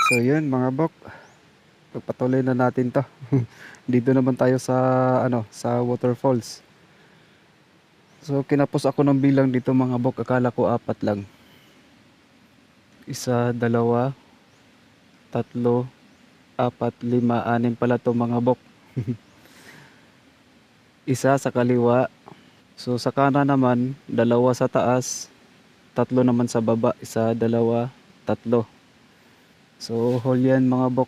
So yun mga bok, pagpatuloy na natin to. Dito naman tayo sa sa waterfalls. So kinapos ako ng bilang dito mga bok, akala ko apat lang. Isa, dalawa, tatlo, apat, lima, anim pala to mga bok. Isa sa kaliwa. So sa kanan naman, dalawa sa taas, tatlo naman sa baba. Isa, dalawa, tatlo. So whole yan mga bok.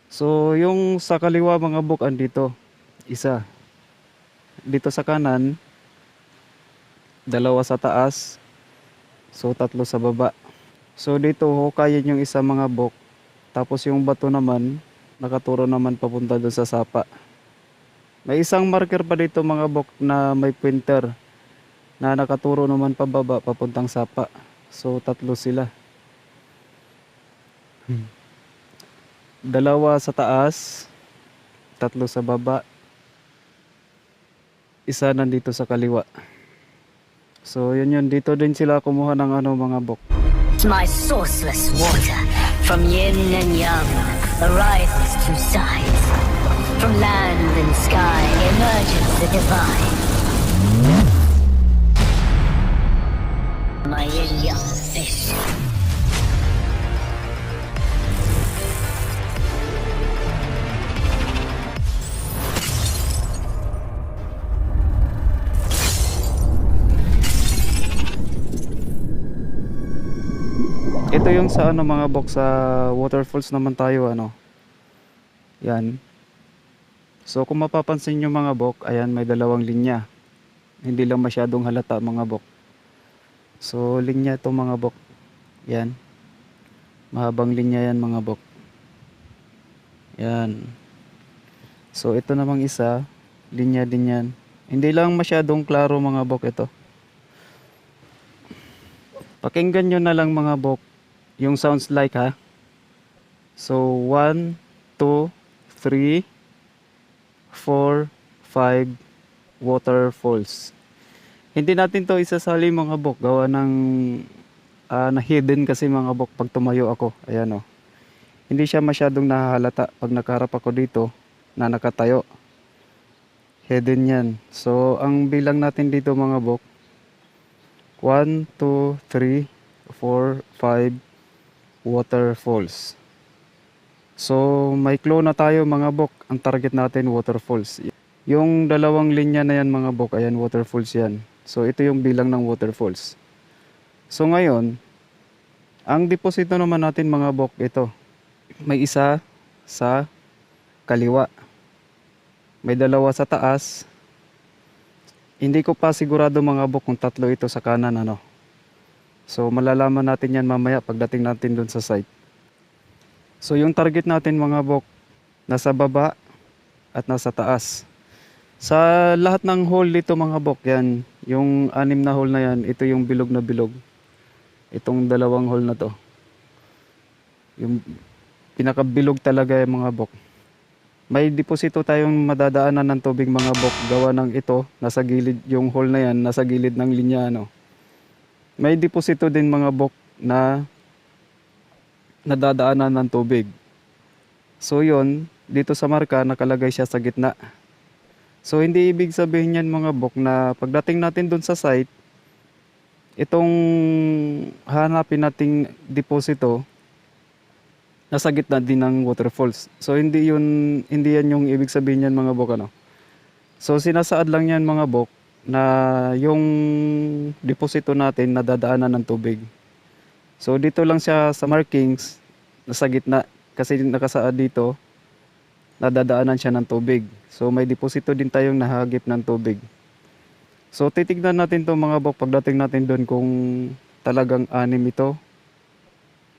So yung sa kaliwa mga bok andito, isa. Dito sa kanan, dalawa sa taas, so tatlo sa baba. So dito hukayin yung isa mga bok, tapos yung bato naman nakaturo naman papunta doon sa sapa. May isang marker pa dito mga bok na may pointer na nakaturo naman pababa papuntang sapa. So tatlo sila. Dalawa sa taas, tatlo sa baba, isa nandito sa kaliwa. So yun, dito din sila kumuha ng mga bok. My sourceless water, from yin and yang, arises two sides. From land and sky emerges the divine. My yin yang fish. Ito yung sa mga bok sa waterfalls naman tayo Yan. So kung mapapansin nyo mga bok, ayan may dalawang linya. Hindi lang masyadong halata mga bok. So linya to mga bok. Yan. Mahabang linya yan mga bok. Yan. So ito namang isa, linya din yan. Hindi lang masyadong klaro mga bok ito. Pakinggan nyo na lang mga bok yung sounds like ha. So 1, 2, 3, 4, 5 waterfalls. Hindi natin to isasali mga bok, gawa ng na hidden kasi mga bok pag tumayo ako. Ayan Hindi siya masyadong nahahalata pag nakaharap ako dito na nakatayo. Hidden yan. So ang bilang natin dito mga bok, 1, 2, 3, 4, 5 waterfalls. So may clue na tayo mga bok. Ang target natin waterfalls. Yung dalawang linya na yan mga bok, ayan waterfalls yan. So ito yung bilang ng waterfalls. So ngayon, ang deposito naman natin mga bok, ito. May isa sa kaliwa. May dalawa sa taas. Hindi ko pa sigurado mga bok kung tatlo ito sa kanan So malalaman natin yan mamaya pagdating natin dun sa site. So yung target natin mga bok, nasa baba at nasa taas. Sa lahat ng hole dito mga bok, yan, yung 6 na hole na yan, ito yung bilog na bilog. Itong dalawang hole na to. Yung pinakabilog talaga yung mga bok. May deposito tayong madadaanan ng tubig mga bok, gawa ng ito, nasa gilid, yung hole na yan, nasa gilid ng linya May deposito din mga bok na nadadaanan ng tubig. So yun, dito sa marka nakalagay siya sa gitna. So hindi ibig sabihin yan mga bok na pagdating natin dun sa site, itong hanapin nating deposito nasa gitna din ng waterfalls. So hindi yan yung ibig sabihin yan mga bok So sinasaad lang yan mga bok na yung deposito natin nadadaanan ng tubig. So dito lang siya sa markings, nasa gitna, kasi nakasaad dito, nadadaanan siya ng tubig. So may deposito din tayong nahagip ng tubig. So titignan natin to mga bok pagdating natin doon kung talagang 6 ito,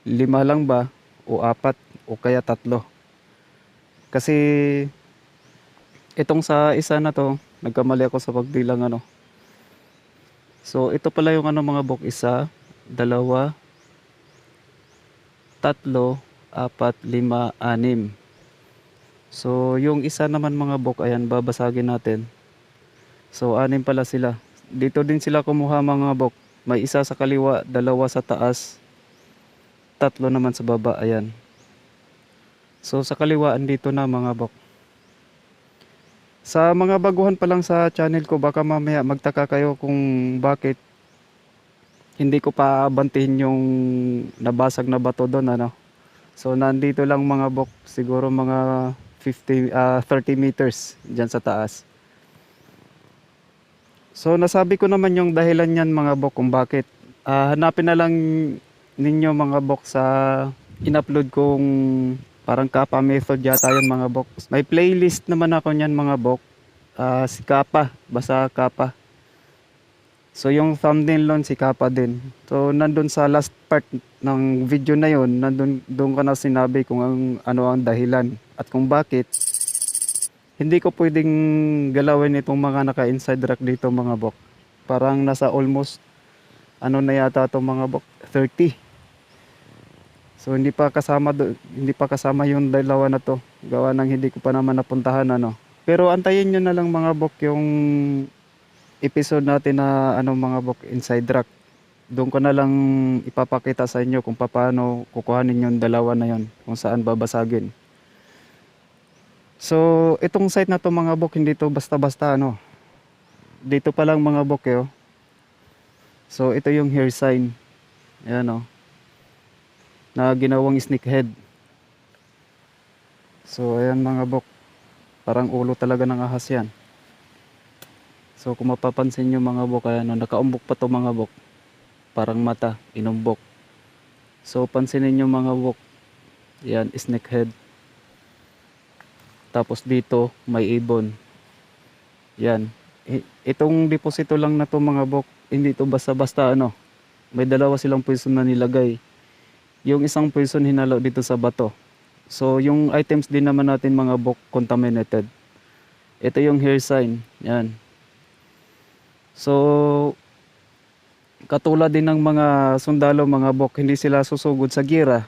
5 lang ba, o 4, o kaya 3. Kasi itong sa isa na to, nagkamali ako sa pagbilang So ito pala yung mga bok, 1, 2, 3, 4, 5, 6. So yung isa naman mga bok, ayan, babasagin natin. So 6 pala sila. Dito din sila kumuha mga bok. May isa sa kaliwa, dalawa sa taas, tatlo naman sa baba. Ayan. So sa kaliwaan dito na mga bok. Sa mga baguhan pa lang sa channel ko, baka mamaya magtaka kayo kung bakit hindi ko pa abantihin yung nabasag na bato doon, ano. So nandito lang mga bok, siguro mga 30 meters diyan sa taas. So nasabi ko naman yung dahilan niyan mga bok kung bakit. Hanapin na lang ninyo mga bok sa in-upload kong parang Kappa method yata yun mga bok. May playlist naman ako niyan mga bok. Si Kappa, basta Kappa. So yung thumbnail nun si Kappa din. So nandun sa last part ng video na yun, doon ko na sinabi kung ano ang dahilan at kung bakit hindi ko pwedeng galawin itong mga naka-inside rack dito mga bok. Parang nasa almost ano na yata itong mga bok, 30. So hindi pa kasama yung dalawa na to. Gawa ng hindi ko pa naman napuntahan ano. Pero antayin nyo na lang mga bok yung episode natin na ano mga bok, inside rack. Doon ko na lang ipapakita sa inyo kung paano kukuhanin yung dalawa na yon, kung saan babasagin. So itong site na to mga bok, hindi to basta-basta ano. Dito pa lang mga bok eh, oh. So ito yung hair sign. Ayan oh. Na ginawang snake head. So ayan mga bok. Parang ulo talaga ng ahas yan. So kung mapapansin nyo mga bok, ayan oh, nakaumbok pa to mga bok. Parang mata, inumbok. So pansinin nyo mga bok. Yan, snake head. Tapos dito may ibon. Yan. Itong deposito lang na to mga bok, hindi to basta-basta ano. May dalawa silang poison na nilagay. Yung isang poison hinalo dito sa bato. So yung items din naman natin mga bok contaminated. Ito yung hair sign. Yan. So katulad din ng mga sundalo mga bok, hindi sila susugod sa gira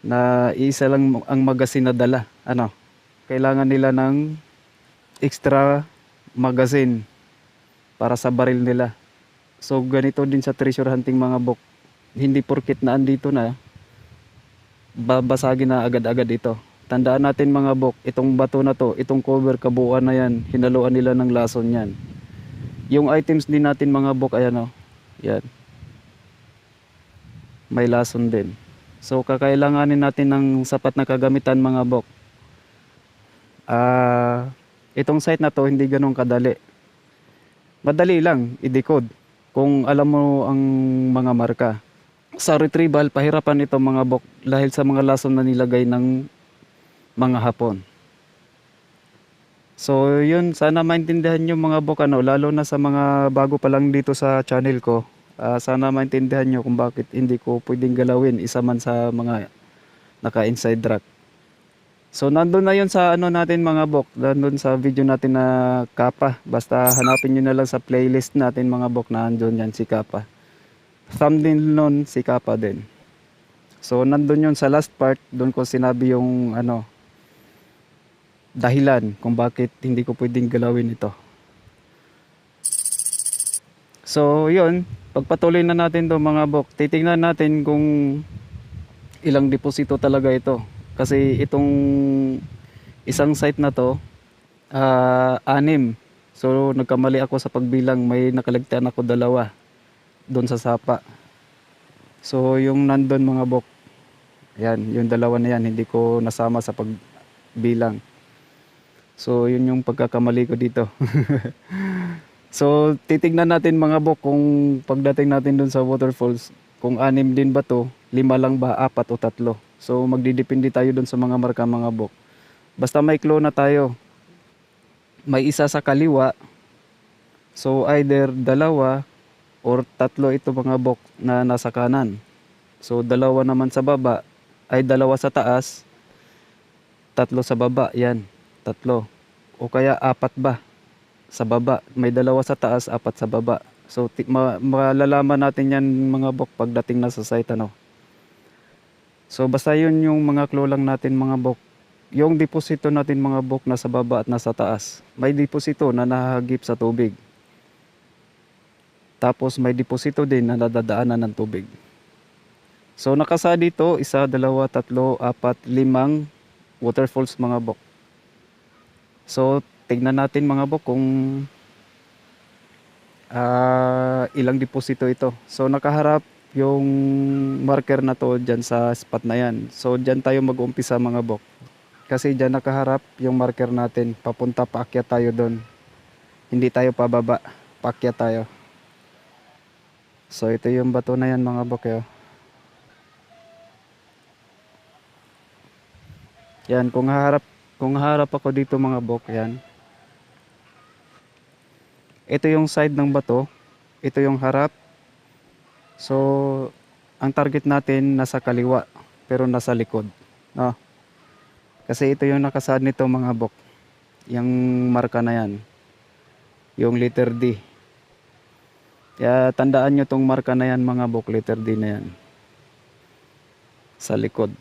na isa lang ang magasin na dala. Ano? Kailangan nila ng extra magazine para sa baril nila. So ganito din sa treasure hunting mga bok. Hindi porkit na andito na, babasagin na agad-agad ito. Tandaan natin mga bok, itong bato na to, itong cover kabuuan na yan, hinaluan nila ng lason yan. Yung items din natin mga bok, ayan o. Yan. May lason din. So kakailanganin natin ng sapat na kagamitan mga bok. Itong site na to hindi ganun kadali. Madali lang i-decode kung alam mo ang mga marka. Sa retrieval, pahirapan ito mga bok dahil sa mga lason na nilagay ng mga Hapon. So yun, sana maintindihan nyo mga bok ano, lalo na sa mga bago pa lang dito sa channel ko. Sana maintindihan nyo kung bakit hindi ko pwedeng galawin isa man sa mga naka-inside rack. So nandun na yun sa ano natin mga bok, nandun sa video natin na Kappa. Basta hanapin nyo na lang sa playlist natin mga bok na andun yan si Kappa. Thumbnail nun si Kappa din. So nandun yun sa last part, doon ko sinabi yung ano, dahilan kung bakit hindi ko pwedeng galawin ito. So yun, pagpatuloy na natin to mga bok, titingnan natin kung ilang deposito talaga ito. Kasi itong isang site na to, 6. So nagkamali ako sa pagbilang, may nakaligtaan ako 2 doon sa sapa. So yung nandun mga bok, yan, yung 2 na yan, hindi ko nasama sa pagbilang. So yun yung pagkakamali ko dito. So titignan natin mga bok kung pagdating natin doon sa waterfalls, kung 6 din ba to, 5 lang ba, 4 o 3. So magdidepende tayo doon sa mga marka mga bok. Basta may clue na tayo. May isa sa kaliwa. So either 2 or 3 ito mga bok na nasa kanan. So 2 naman sa baba, ay 2 sa taas, 3 sa baba, yan, 3. O kaya 4 ba sa baba, may 2 sa taas, 4 sa baba. So malalaman natin yan mga bok pagdating na sa site ano. So basta yun yung mga clue lang natin mga bok. Yung deposito natin mga bok nasa baba at nasa taas. May deposito na nahagip sa tubig. Tapos may deposito din na nadadaanan ng tubig. So nakasa dito, 1, 2, 3, 4, 5 waterfalls mga bok. So tignan natin mga bok kung ilang deposito ito. So nakaharap yung marker na to dyan sa spot na yan. So dyan tayo mag-umpisa mga bok. Kasi dyan nakaharap yung marker natin. Papunta, paakyat tayo doon. Hindi tayo pababa. Paakyat tayo. So ito yung bato na yan mga bok. Yan, kung harap ako dito mga bok, yan. Ito yung side ng bato. Ito yung harap. So, ang target natin nasa kaliwa, pero nasa likod. No? Kasi ito yung nakasaad nito mga bok. Yung marka na yan. Yung letter D. Kaya tandaan nyo tong marka na yan mga bok, letter D na yan. Sa likod.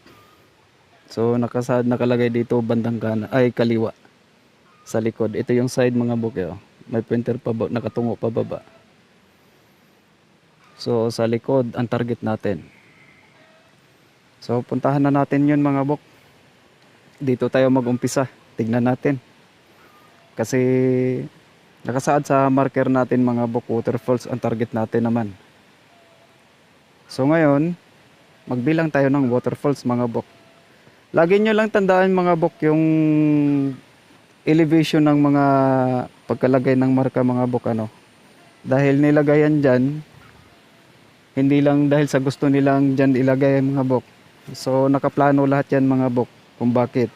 So, nakasaad, nakalagay dito bandang kaliwa. Sa likod. Ito yung side mga bok. May pointer pa, nakatungo pa baba. So sa likod ang target natin. So puntahan na natin yun mga bok. Dito tayo mag-umpisa. Tignan natin. Kasi nakasaad sa marker natin mga bok, waterfalls ang target natin naman. So ngayon, magbilang tayo ng waterfalls mga bok. Lagi nyo lang tandaan mga bok yung elevation ng mga pagkalagay ng marka mga bok Dahil nilagayan dyan, hindi lang dahil sa gusto nilang dyan ilagay mga bok. So nakaplano lahat yan mga bok kung bakit.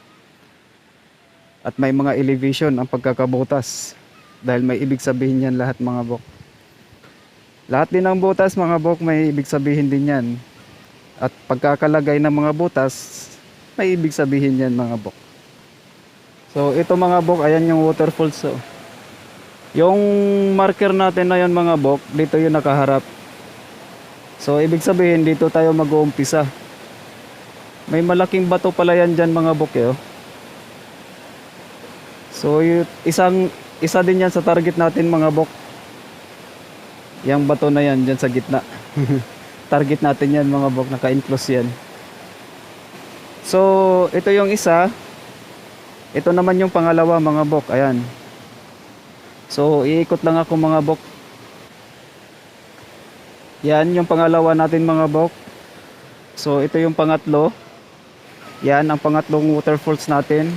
At may mga elevation ang pagkakabutas. Dahil may ibig sabihin yan lahat mga bok. Lahat din ng butas mga bok may ibig sabihin din yan. At pagkakalagay ng mga butas, may ibig sabihin yan mga bok. So ito mga bok, ayan yung waterfalls. Yung marker natin na yan mga bok, dito yung nakaharap. So ibig sabihin dito tayo mag-uumpisa. May malaking bato pala yan dyan mga bok. So isa din yan sa target natin mga bok. Yang bato na yan dyan sa gitna. Target natin yan mga bok, naka-enclose yan. So ito yung isa. Ito naman yung pangalawa mga bok. Ayan. So iikot lang ako mga bok. Yan yung pangalawa natin mga bok. So ito yung pangatlo. Yan ang pangatlong waterfalls natin.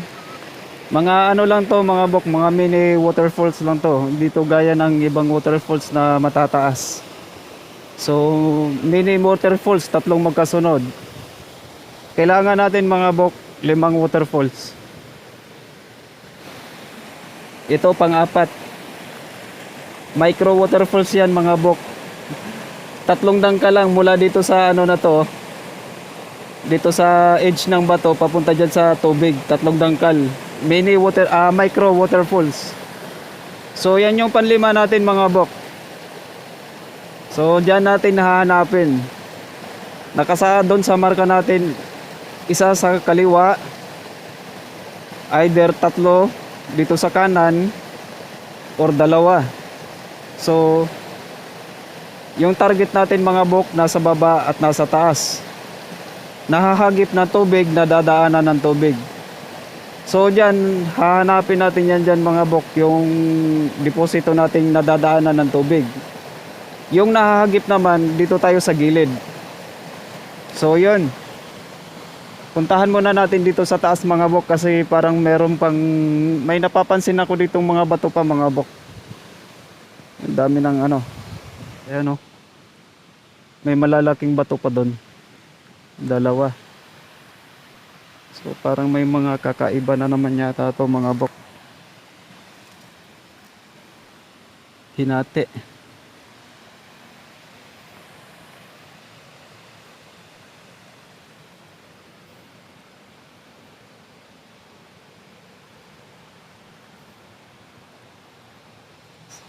Mga lang to mga bok, mga mini waterfalls lang to. Hindi to gaya ng ibang waterfalls na matataas. So mini waterfalls, tatlong magkasunod. Kailangan natin mga bok, 5 waterfalls. Ito pang-apat. Micro waterfalls yan mga bok. 3 dangkal lang mula dito sa na to. Dito sa edge ng bato papunta diyan sa tubig, 3 dangkal. Micro waterfalls. So yan yung panlima natin mga bok. So diyan natin hahanapin. Nakasaad doon sa marka natin, isa sa kaliwa, either 3 dito sa kanan or 2. So yung target natin mga bok nasa baba at nasa taas. Nahahagip na tubig, nadadaanan ng tubig. So dyan, hahanapin natin yan dyan mga bok, yung deposito nating nadadaanan ng tubig. Yung nahahagip naman, dito tayo sa gilid. So yun. Puntahan muna natin dito sa taas mga bok kasi parang may napapansin ako ditong mga bato pa mga bok. Ang dami ng ayan may malalaking bato pa doon. 2. So parang may mga kakaiba na naman yata to mga bok. Hinati.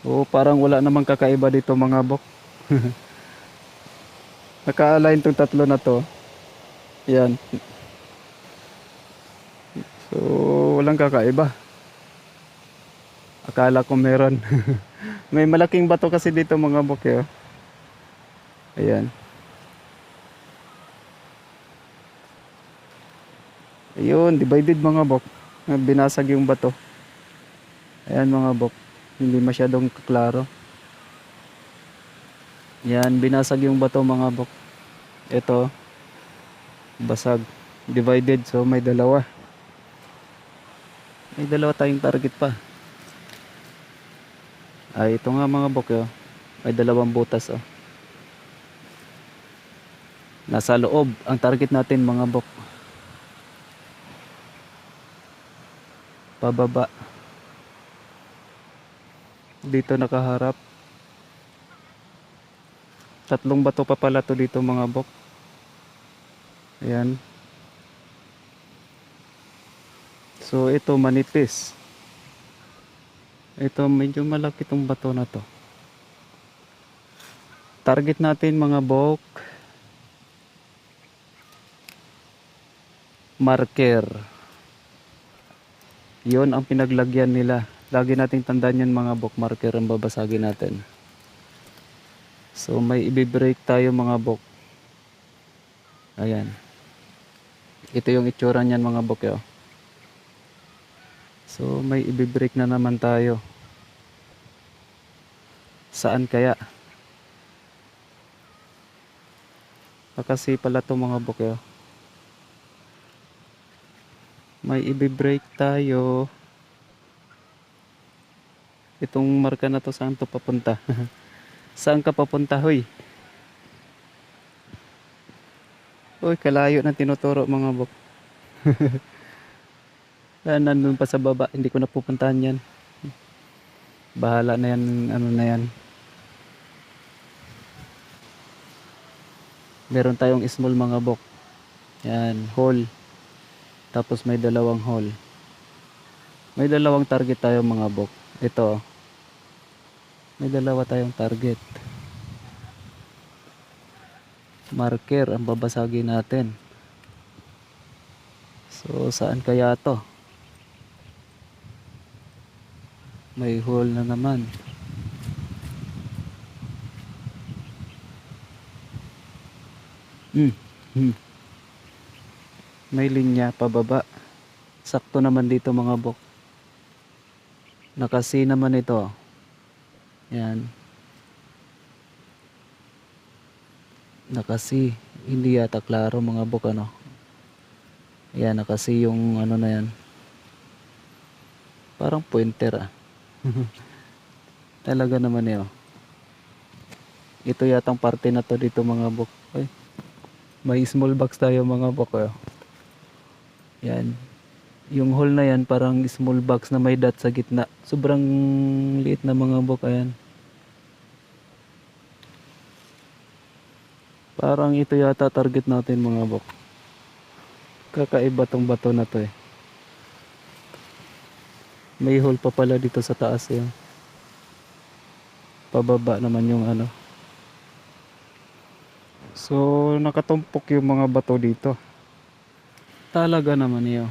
So parang wala namang kakaiba dito mga bok. Naka-align tong 3 na to. Yan. So walang kakaiba. Akala ko meron. May malaking bato kasi dito mga bok. Ayan. Ayun, divided mga bok. Binasag yung bato. Ayan mga bok. Hindi masyadong klaro. Yan, binasag yung bato mga bok. Ito, basag. Divided, so may dalawa. May dalawa tayong target pa. Ay, ito nga mga bok, oh. May dalawang butas, oh. Nasa loob ang target natin mga bok. Pababa. Dito nakaharap. Tatlong bato pa pala to dito mga bok. Ayan. So ito manipis. Ito medyo malaki tong bato na to. Target natin mga bok. Marker. Yon ang pinaglagyan nila. Lagi nating tandaan yan mga bok. Marker ang babasagin natin. So may i-break tayo mga bok. Ayan. Ito yung itsura niyan mga bok. Yo. So may i-break na naman tayo. Saan kaya? Kasi pala to mga bok. Yo. May i-break tayo. Itong marka na to saan to papunta? Saan ka papunta hoy? Uy, kalayo na tinuturo mga bok. Nandun pa sa baba, hindi ko napupuntahan yan. Bahala na yan, ano na yan. Meron tayong small mga bok. Yan, hole. Tapos may dalawang hole. May dalawang target tayo mga bok. Ito. May dalawa tayong target. Marker ang babasagin natin. So saan kaya to? May hole na naman. May linya pababa. Sakto naman dito mga bok. Nakasi naman ito. Yan. Nakasi. Hindi yata klaro mga bok ano. Yan, nakasi yung ano na yan. Parang pointer ah. Talaga naman eh oh. Ito yatang parte na to dito mga bok. Ay, may small box tayo mga bok oh. Yan. Yung hole na yan parang small box na may dot sa gitna. Sobrang liit na mga bok. Ayan. Parang ito yata target natin mga bok. Kakaiba tong bato na to eh. May hole pa pala dito sa taas eh. Pababa naman yung ano. So nakatumpok yung mga bato dito. Talaga naman yun.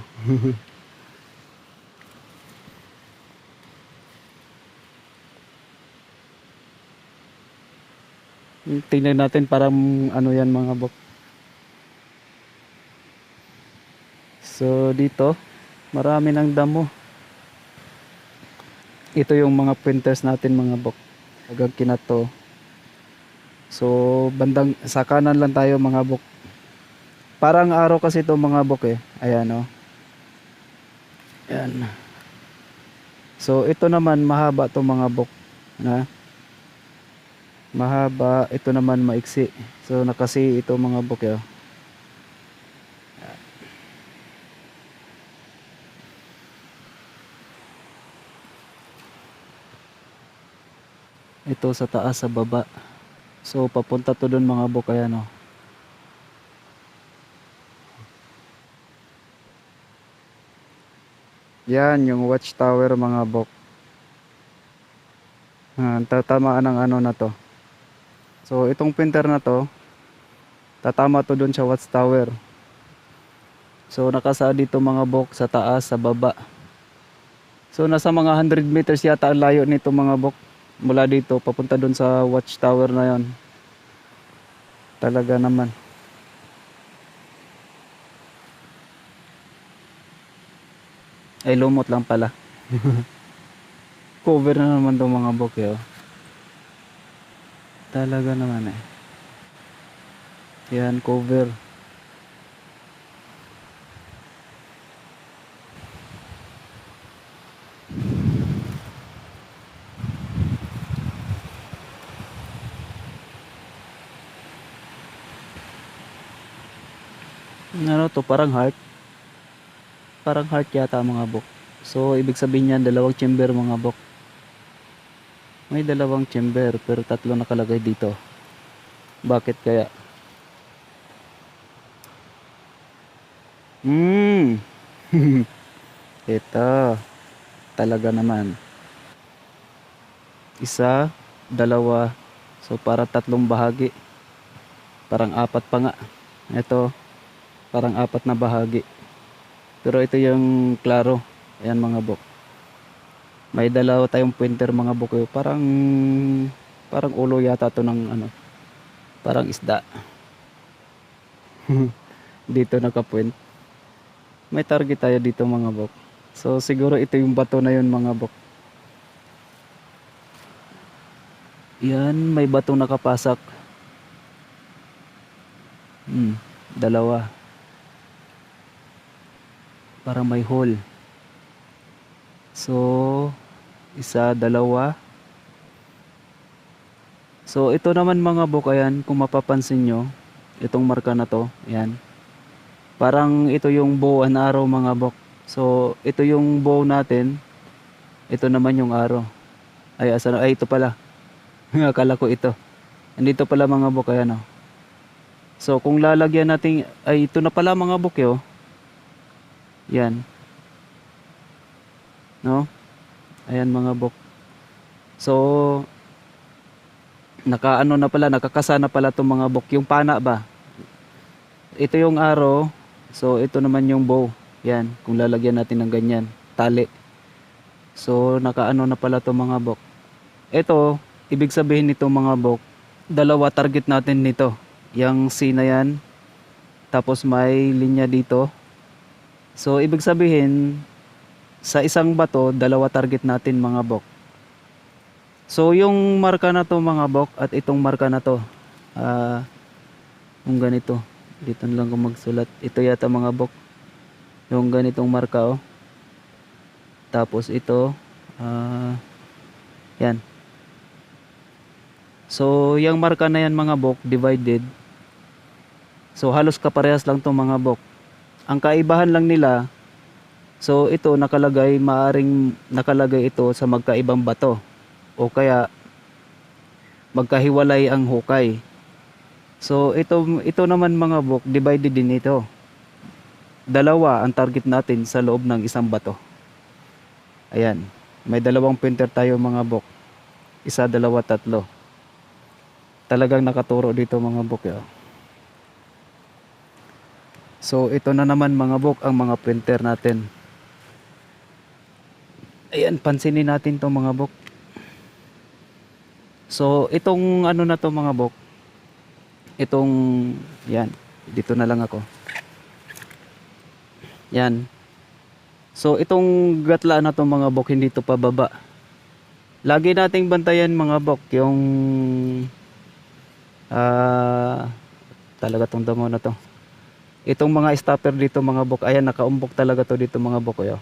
Tingnan natin parang ano yan mga bok. So dito marami ng damo. Ito yung mga printers natin mga bok. Hanggang kinato. So bandang sa kanan lang tayo mga bok. Parang araw kasi ito mga bok eh. Ayan oh. Ayan. So ito naman mahaba to mga bok. Na? Mahaba. Ito naman maiksi. So nakasi ito mga bok eh. Ito sa taas sa baba. So papunta to doon mga bok. Ayan oh. Yan yung watchtower mga bok. Tatamaan ng ano na to. So itong printer na to tatama to doon sa watchtower. So nakasa dito mga bok sa taas sa baba. So nasa mga 100 meters yata ang layo nito mga bok. Mula dito papunta doon sa watchtower na yon. Talaga naman. Ay, lumot lang pala. Cover na naman tong mga bok eh, oh. Talaga naman eh. Yan, cover. Ano to, parang heart. Parang heart yata mga bok. So, ibig sabihin yan, dalawang chamber mga bok. May dalawang chamber, pero tatlo nakalagay dito. Bakit kaya? Hmm. Ito. Talaga naman. Isa, dalawa. So, para tatlong bahagi. Parang apat pa nga. Ito, parang apat na bahagi. Pero ito yung klaro. Ayan mga bok. May dalawa tayong pointer mga bok. Parang ulo yata to ng ano. Parang isda. Dito nakapoint. May target tayo dito mga bok. So siguro ito yung bato na yun mga bok. Yan, may batong nakapasak. Dalawa. Parang may hole. So, isa, dalawa. So, ito naman mga bok, ayan, kung mapapansin nyo, itong marka na to, ayan. Parang ito yung bow and arrow mga bok. So, ito yung bow natin. Ito naman yung arrow. Ay, ito pala. Akala ko ito. Andito pala mga bok, ayan o. So, kung lalagyan natin, ay ito na pala mga bok, yo. Yan. No? Ayan mga bok. So, nakaano na pala, nakakasa na pala itong mga bok. Yung pana ba? Ito yung arrow. So, ito naman yung bow. Yan. Kung lalagyan natin ng ganyan. Tali. So, nakaano na pala itong mga bok. Ito, ibig sabihin nito mga bok, dalawa target natin nito. Yung C na yan. Tapos may linya dito. So, ibig sabihin, sa isang bato, dalawa target natin mga bok. So, yung marka na to mga bok at itong marka na to, yung ganito, dito na lang ko magsulat. Ito yata mga bok, yung ganitong marka oh. Tapos ito, yan. So, yung marka na yan mga bok, divided. So, halos kaparehas lang to mga bok. Ang kaibahan lang nila, so ito nakalagay, maaring nakalagay ito sa magkaibang bato. O kaya magkahiwalay ang hukay. So ito naman mga bok, divided din ito. Dalawa ang target natin sa loob ng isang bato. Ayan, may dalawang pointer tayo mga bok. Isa, dalawa, tatlo. Talagang nakaturo dito mga bok yo. So ito na naman mga bok ang mga pointer natin. Ayan, pansinin natin to mga bok. So itong ano na to mga bok, itong yan, dito na lang ako. Yan. So itong gatla na to mga bok, hindi to pababa. Lagi nating bantayan mga bok yung talaga tong damo na to. Itong mga stopper dito mga bok, ayan, nakaumbok talaga to dito mga bok yo.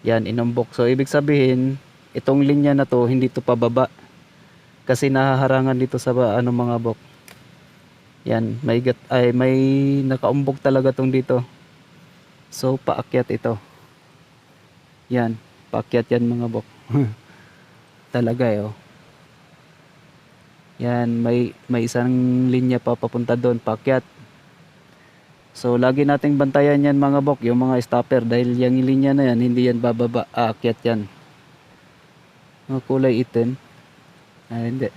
Yan, inumbok. So ibig sabihin, itong linya na to hindi to pababa. Kasi nahaharangan dito sa ano mga bok. Yan, may nakaumbok talaga tong dito. So paakyat ito. Yan, paakyat yan mga bok. Talaga yo. Yan, may isang linya pa papunta doon, paakyat. So lagi nating bantayan yan mga bok, yung mga stopper, dahil yung linya na yan hindi yan bababa, aakyat yan. Kulay itim. Hindi.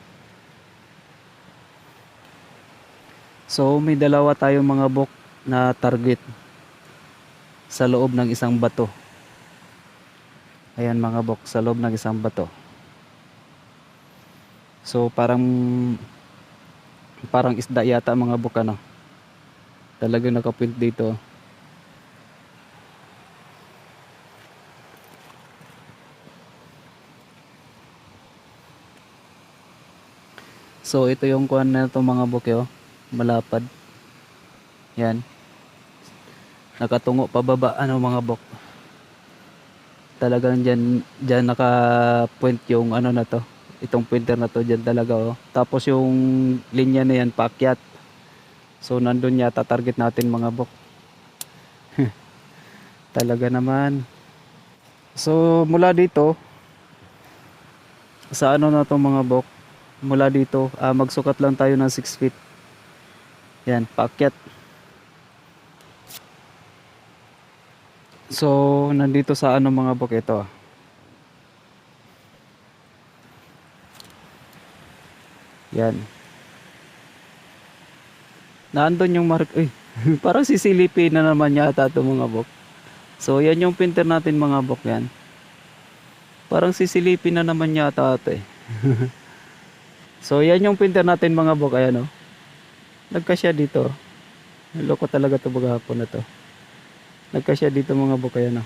So may dalawa tayong mga bok na target sa loob ng isang bato. Ayan mga bok, sa loob ng isang bato. So parang isda yata mga bok ano. Talagang nakaprint dito. So ito yung kuan na to mga bukyo, malapad. Yan. Nakatungo pababa ano mga bok. Talagang diyan naka-point yung ano na to. Itong pointer na to diyan talaga oh. Tapos yung linya na yan paakyat. So nandun yata target natin mga bok. Talaga naman. So mula dito sa ano na to mga bok, mula dito magsukat lang tayo ng 6 feet. Yan, paakyat. So nandito sa ano mga bok ito. Yan. Nandun yung mark. Uy, parang sisilipin na naman yata ito mga bok. So yan yung printer natin mga bok yan. Parang sisilipin na naman yata ito eh. So yan yung printer natin mga bok. Ayan o. Nagkasya dito. Loko talaga ito bagahapon na to. Nagkasya dito mga bok. Ayan o.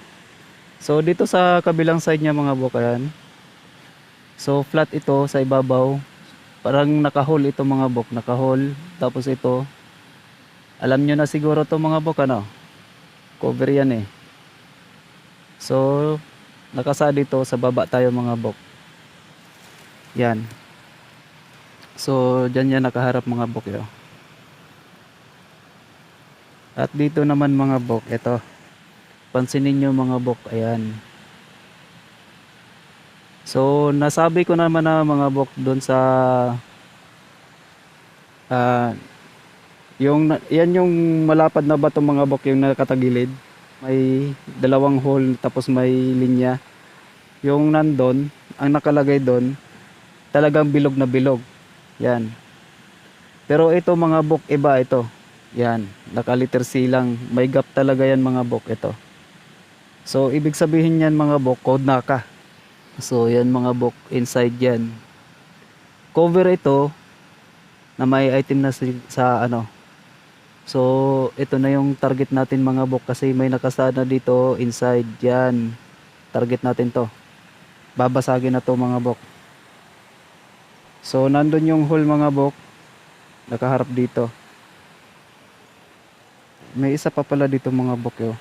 So dito sa kabilang side niya mga bok. Ayan. So flat ito sa ibabaw. Parang nakahol ito mga bok. Nakahol. Tapos ito. Alam nyo na siguro to mga bok ano. Cover yan eh. So nakasa dito sa baba tayo mga bok. Yan. So dyan yan nakaharap mga bok yo. At dito naman mga bok. Ito. Pansinin nyo mga bok. Ayan. So nasabi ko naman na mga bok doon sa yan yung malapad na bato mga bok yung nakatagilid. May dalawang hole tapos may linya. Yung nandun, ang nakalagay doon, talagang bilog na bilog. Yan. Pero ito mga bok iba ito. Yan, nakaliter C lang. May gap talaga yan mga bok ito. So ibig sabihin yan mga bok, code naka. So yan mga bok, inside yan. Cover ito na may item na sa ano. So ito na yung target natin mga bok kasi may nakasana dito inside yan. Target natin to. Babasagin na to mga bok. So nandun yung hole mga bok. Nakaharap dito. May isa pa pala dito mga bok yo.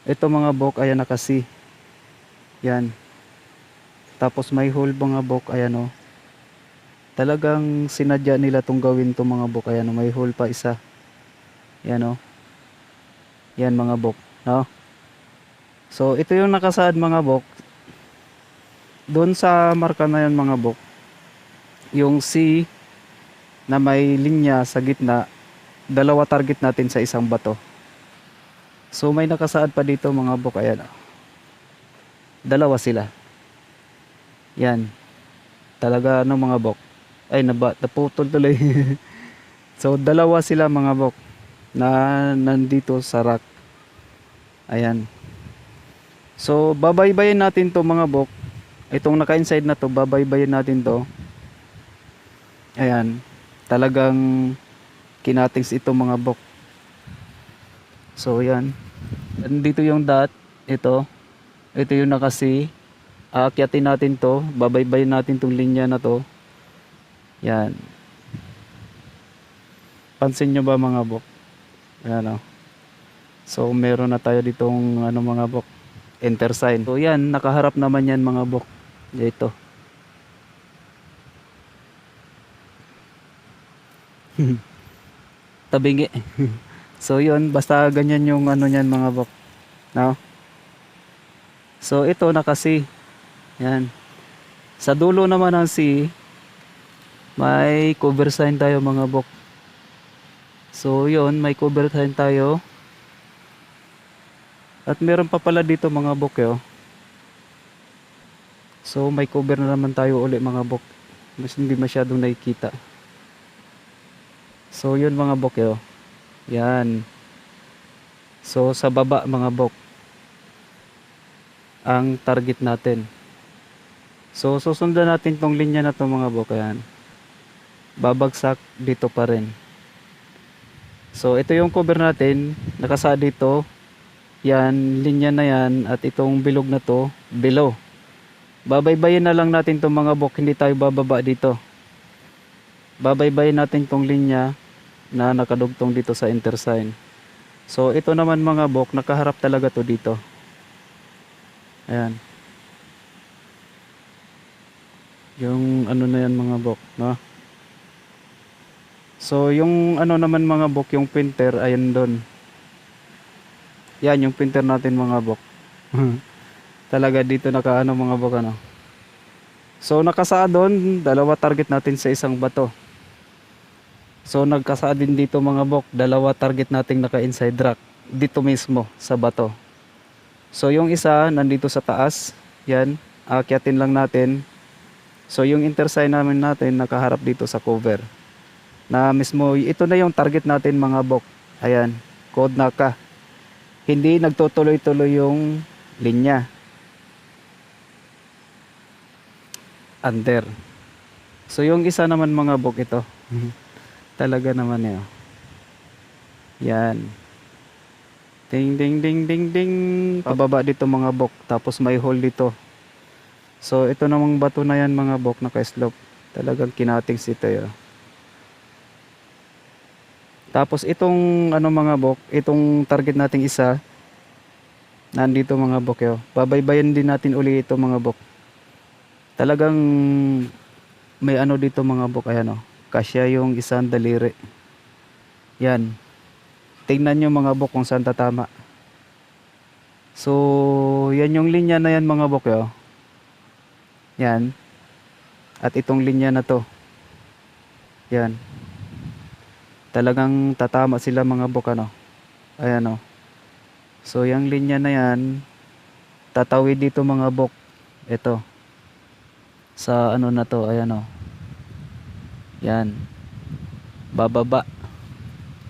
Ito mga bok, ayan nakasi. Yan. Tapos may hole mga bok, ayan o. Talagang sinadya nila tong gawin to mga bok, ayan o. May hole pa isa. Yan o. Yan mga bok, no? So ito yung nakasaad mga bok. Doon sa marka na yan mga bok. Yung C na may linya sa gitna, dalawa target natin sa isang bato. So may nakasaad pa dito mga bok, ayan. Dalawa sila. Yan. Talaga ano mga bok. Ay naputol tuloy. So dalawa sila mga bok na nandito sa rack. Ayan. So babaybayin natin to mga bok. Itong naka-inside na to, babaybayin natin to. Ayan. Talagang kinatings ito mga bok. So yan. Dito yung dot, ito yung nakasi. Aakyatin natin to, babaybayin natin tong linya na to. Yan. Pansin nyo ba mga bok? Ayan o. So meron na tayo ditong ano mga bok, enter sign. So yan, nakaharap naman yan mga bok. Dito. Tabingi. So yun, basta ganyan yung ano niyan mga bok. No? So ito nakasi. Yan. Sa dulo naman ng C, may cover sign tayo mga bok. So yun, may cover sign tayo. At meron pa pala dito mga bok yo. So may cover na naman tayo uli mga bok. Mas hindi masyadong nakikita. So yun mga bok yo. Yan. So sa baba mga bok ang target natin. So susundan natin tong linya na to mga bok. Yan. Babagsak dito pa rin. So ito yung cover natin. Nakasa dito. Yan, linya na yan. At itong bilog na to, below. Babaybayin na lang natin tong mga bok, hindi tayo bababa dito. Babaybayin natin tong linya na nakadugtong dito sa intersign. So ito naman mga bok, nakaharap talaga to dito. Ayan. Yung ano na yan mga bok, no? So yung ano naman mga bok, yung printer, ayan doon. Yan yung printer natin mga bok. Talaga dito nakaano mga bok ano. So nakasaad doon, dalawa target natin sa isang bato. So nagkasaad din dito mga bok, dalawa target nating naka inside rack dito mismo sa bato. So yung isa nandito sa taas, yan, aakyatin lang natin. So yung intersign natin nakaharap dito sa cover. Na mismo, ito na yung target natin mga bok. Ayan, code naka. Hindi nagtutuloy-tuloy yung linya. Under. So yung isa naman mga bok ito. Talaga naman yun. Yan. Ding ding ding ding ding. Pababa dito mga bok. Tapos may hole dito. So ito namang bato na yan mga bok, naka-slope. Talagang kinating ito yun. Tapos itong ano mga bok, itong target nating isa, nandito mga bok yo. Babaybayan din natin uli ito mga bok. Talagang may ano dito mga bok, ayan o. Kasya yung isang daliri. Yan. Tingnan nyo mga bok kung saan tatama. So, yan yung linya na yan mga bok yo. Yan. At itong linya na to. Yan. Talagang tatama sila mga bok ano. Ayan o. So, yung linya na yan, tatawid dito mga bok. Ito. Sa ano na to, ayan o. Yan. Bababa.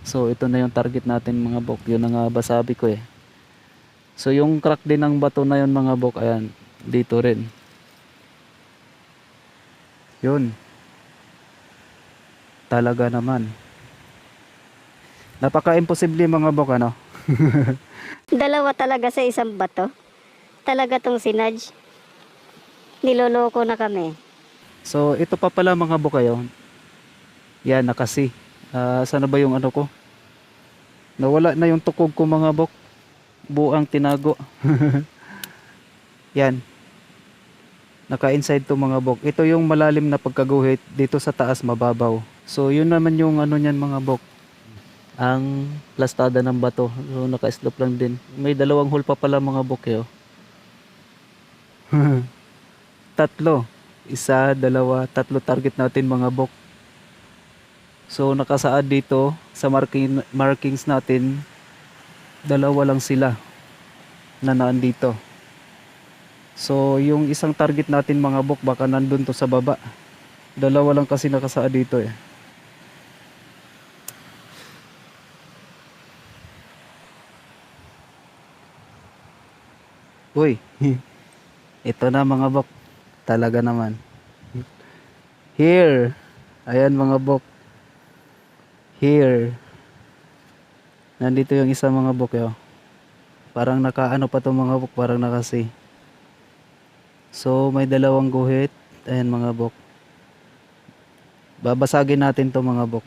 So, ito na yung target natin mga bok. Yun na nga ba sabi ko eh. So, yung crack din ng bato na yun mga bok, ayan. Dito rin. Yun. Talaga naman. Napaka-imposible mga bok ano. Dalawa talaga sa isang bato. Talaga tong sinadj. Niloloko na kami. So, ito pa pala mga bok kayo. Yan, nakasi. Sana ba yung ano ko? Nawala na yung tukog ko mga bok. Buang tinago. Yan. Naka-inside to mga bok. Ito yung malalim na pagkaguhit. Dito sa taas mababaw. So, yun naman yung ano nyan mga bok. Ang plastada ng bato. So, naka-slope lang din. May dalawang hole pa pala mga bok kayo. Tatlo. Isa, dalawa, tatlo target natin mga bok. So nakasaad dito sa markings natin, dalawa lang sila na naandito. So yung isang target natin mga bok baka nandun to sa baba. Dalawa lang kasi nakasaad dito eh. Uy. Ito na mga bok. Talaga naman. Here. Ayan mga bok. Here. Nandito yung isa mga bok yo. Parang nakaano pa to mga bok. Parang nakasi. So may dalawang guhit. Ayan mga bok. Babasagin natin to mga bok.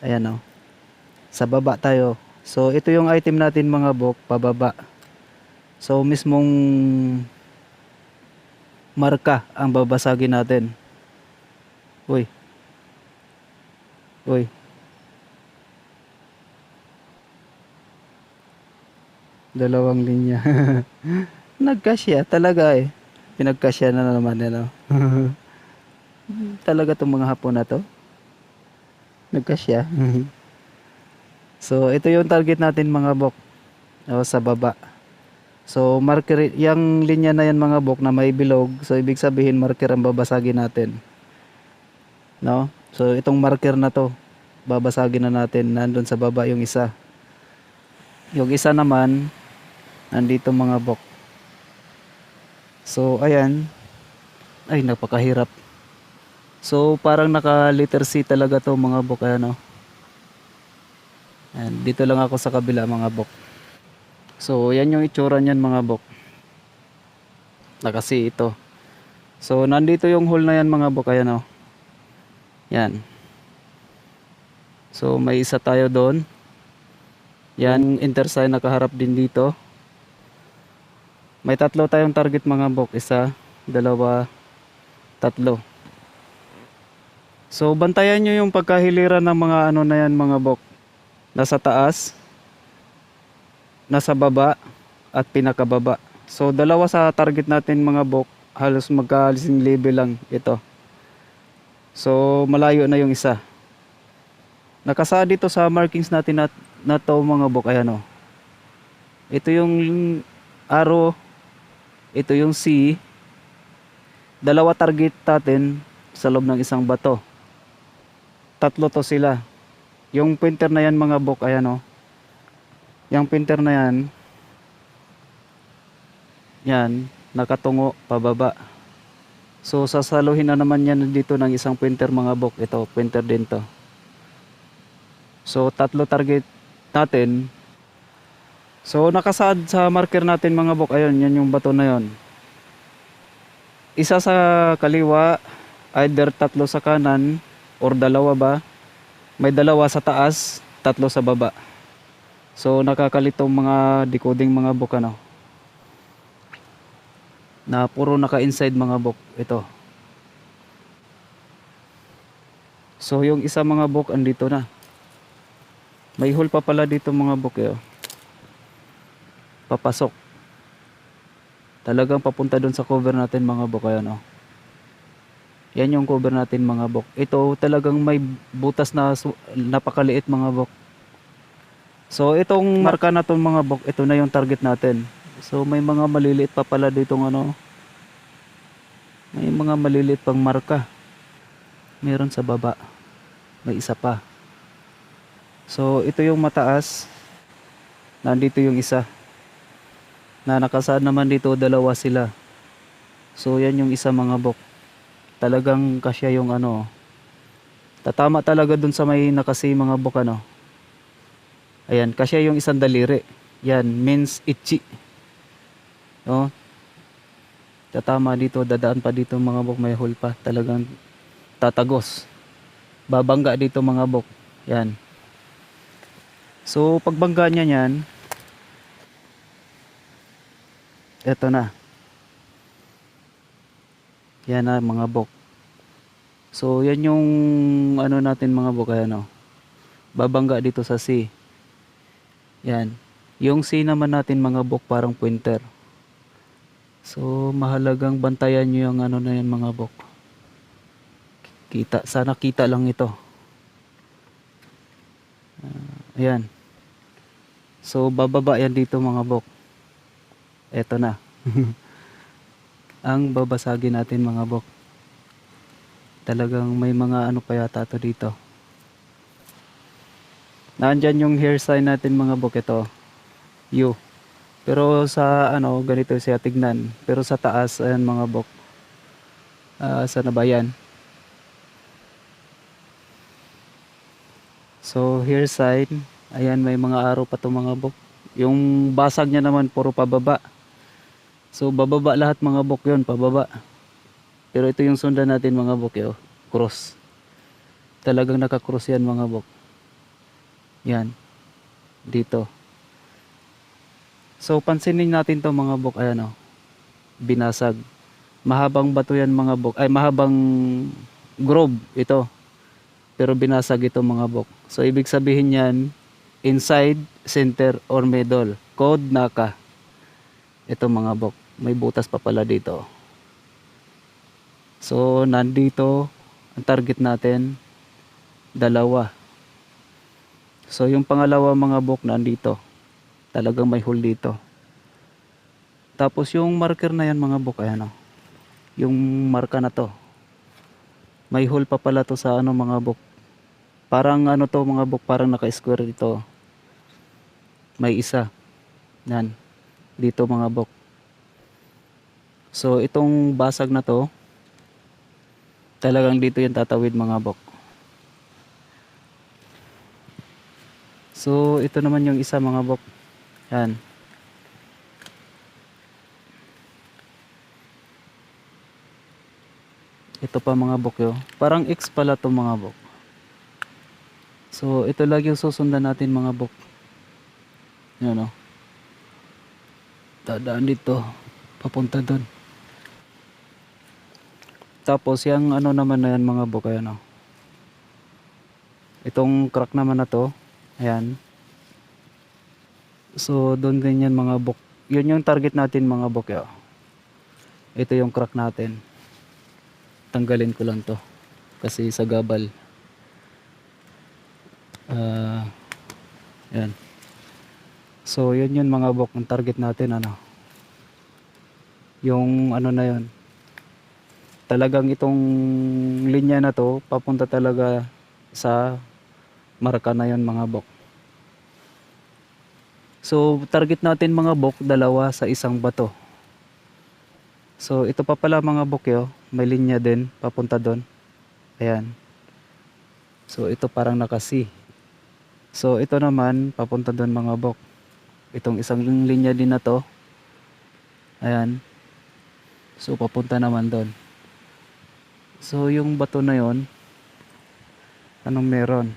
Ayan o. Sa baba tayo. So ito yung item natin mga bok. Pababa. So mismong marka ang babasagin natin. Uy. Uy. Dalawang linya. Nagkasya talaga eh. Pinagkasya na naman ano. Talaga tong mga hapon na to. Nagkasya. So ito yung target natin mga bok. O, sa baba. So marker yung linya na yan mga bok na may bilog. So ibig sabihin marker ang babasagin natin. No? So itong marker na to babasagin na natin. Nandun sa baba yung isa. Yung isa naman nandito mga bok. So ayan. Ay napakahirap. So parang naka letter C talaga to mga bok. Ayan o. Ayan, dito lang ako sa kabila mga bok. So yan yung itsura niyan mga bok. Nakasi ito. So nandito yung hole na yan mga bok, ayan oh. Yan. So may isa tayo doon. Yan, intersign nakaharap din dito. May tatlo tayong target mga bok, isa, dalawa, tatlo. So bantayan nyo yung pagkahiliran ng mga ano na yan mga bok. Nasa taas, nasa baba, at pinakababa. So dalawa sa target natin mga bok, halos magkalising level lang ito. So malayo na yung isa. Nakasaad dito sa markings natin na to mga bok, ayan o. Ito yung arrow, ito yung C. Dalawa target natin sa loob ng isang bato. Tatlo to sila. Yung pointer na yan mga bok, ayan o. Yung pointer na yan, yan, nakatungo pababa. So sasaluhin na naman yan dito ng isang pointer mga bok. Ito, pointer din to. So tatlo target natin. So nakasaad sa marker natin mga bok, ayun, yan yung bato na yon. Isa sa kaliwa, either tatlo sa kanan or dalawa ba. May dalawa sa taas, tatlo sa baba. So nakakalitong mga decoding mga bok ano. Na puro naka-inside mga bok ito. So yung isa mga bok andito na. May hole pa pala dito mga bok eh. Papasok. Talagang papunta doon sa cover natin mga bok, ayan oh. Yan yung cover natin mga bok. Ito talagang may butas na napakaliit mga bok. So itong marka na to mga bok, ito na yung target natin. So may mga maliliit pa pala ditong ano. May mga maliliit pang marka. Meron sa baba. May isa pa. So ito yung mataas. Nandito yung isa. Na nakasaad naman dito, dalawa sila. So yan yung isa mga bok. Talagang kasya yung ano. Tatama talaga dun sa may nakasi mga bok ano. Ayan, kasya yung isang daliri. Yan, means itchy. No? Tatama dito, dadaan pa dito mga bok, may hole pa. Talagang tatagos. Babangga dito mga bok. Yan. So pagbangga niya yan, eto na. Yan na mga bok. So yan yung ano natin mga bok, ayan o. Babangga dito sa C. Yan. Yung C naman natin mga bok parang pointer. So mahalagang bantayan nyo yung ano na yan mga bok. Kita, sana kita lang ito. Ayan. So bababa yan dito mga bok. Eto na. Ang babasagin natin mga bok. Talagang may mga ano pa yata to dito. Nandyan yung hair sign natin mga bok, ito U. Pero sa ano ganito siya tignan. Pero sa taas ayan mga bok. Sa nabayan. So hair sign, ayan may mga araw pa to mga bok. Yung basag niya naman puro pababa. So bababa lahat mga bok yun, pababa. Pero ito yung sundan natin mga bok, yo, cross. Talagang naka-cross yan mga bok. Yan. Dito. So pansinin natin to mga bok, ayan o. Binasag. Mahabang bato yan mga bok. Ay mahabang grove ito. Pero binasag ito mga bok. So ibig sabihin yan, inside, center, or middle. Code naka. Ito mga bok. May butas pa pala dito. So nandito ang target natin, dalawa. So yung pangalawa mga bok nandito. Talagang may hole dito. Tapos yung marker na yan mga bok, ayan o. Yung marka na to. May hole pa pala to sa ano mga bok. Parang ano to mga bok, parang naka-square dito. May isa. Yan. Dito mga bok. So itong basag na to, talagang dito yung tatawid mga bok. So ito naman yung isa mga bok. Yan. Ito pa mga bok yo. Parang X pala to mga bok. So ito lang yung susundan natin mga bok. Yan o. Dadaan dito. Papunta doon. Tapos yung ano naman na yan mga bok. Ayan o. Itong crack naman na to. Ayan. So doon din yan mga bok. Yun yung target natin mga bok yo. Ito yung crack natin. Tanggalin ko lang to. Kasi sa gabal. Yan. So yun yun mga bok. Ang target natin ano. Yung ano na yun. Talagang itong linya na to. Papunta talaga sa marka na yun mga bok. So target natin mga bok. Dalawa sa isang bato. So ito pa pala mga bok yo, may linya din papunta doon. Ayan. So ito parang naka-C. So ito naman papunta doon mga bok. Itong isang linya din na to. Ayan. So papunta naman doon. So yung bato na yon, anong meron?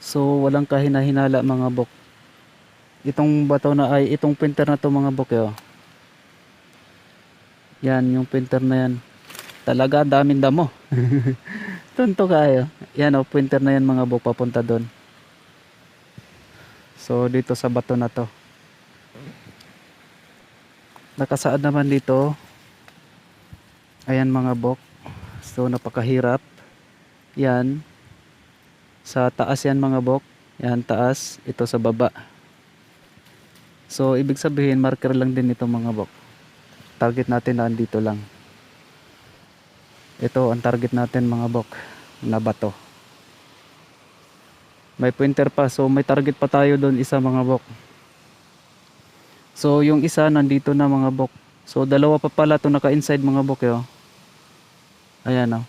So walang kahina-hinala mga bok. Itong bato na ay itong printer na to mga bok yo. Yan yung printer na yan. Talaga daming damo. Tunto kayo. Yan o printer na yan mga bok papunta doon. So dito sa bato na to. Nakasaad naman dito. Ayan mga bok. So napakahirap. Yan. Sa taas yan mga bok. Yan taas. Ito sa baba. So ibig sabihin marker lang din ito mga bok. Target natin na dito lang. Ito ang target natin mga bok. Na bato. May pointer pa. So may target pa tayo doon isa mga bok. So yung isa nandito na mga bok. So dalawa pa pala ito naka-inside mga bok yo. Ayan o.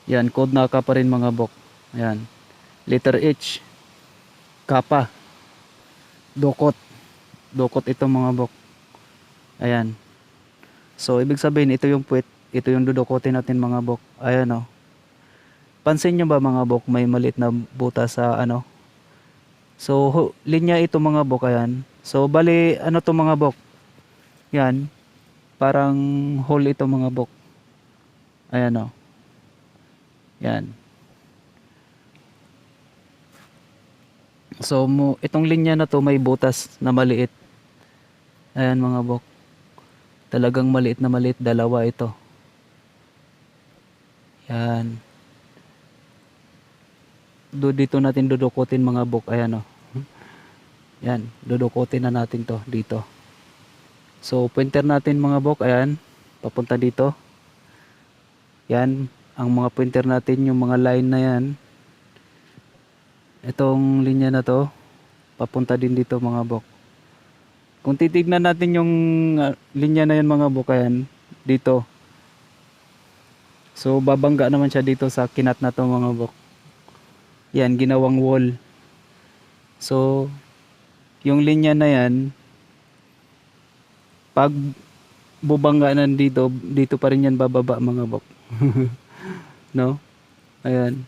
Yan, code naka pa rin mga bok. Ayan. Letter H. Kappa. Dokot. Dokot ito mga bok. Ayan. So, ibig sabihin, ito yung puwet. Ito yung dudukotin natin mga bok. Ayan o. Pansin nyo ba mga bok, may maliit na buta sa ano? So, linya ito mga bok. Ayan. So, bali, ano to mga bok? Yan. Parang hole ito mga bok. Ayan o. Yan. So itong linya na to may butas na maliit. Ayan mga bok. Talagang maliit na maliit. Dalawa ito. Yan. Dito natin dudukutin mga bok. Ayan o. Yan. Dudukutin na natin to dito. So pointer natin mga bok. Ayan. Papunta dito. Yan. Ang mga pointer natin, yung mga line na yan, itong linya na to, papunta din dito mga bok. Kung titignan natin yung linya na yan mga bok, ayan, dito. So babangga naman siya dito sa kinat na to mga bok. Yan, ginawang wall. So, yung linya na yan, pag bubangga na dito, dito pa rin yan bababa mga bok. No? Ayan.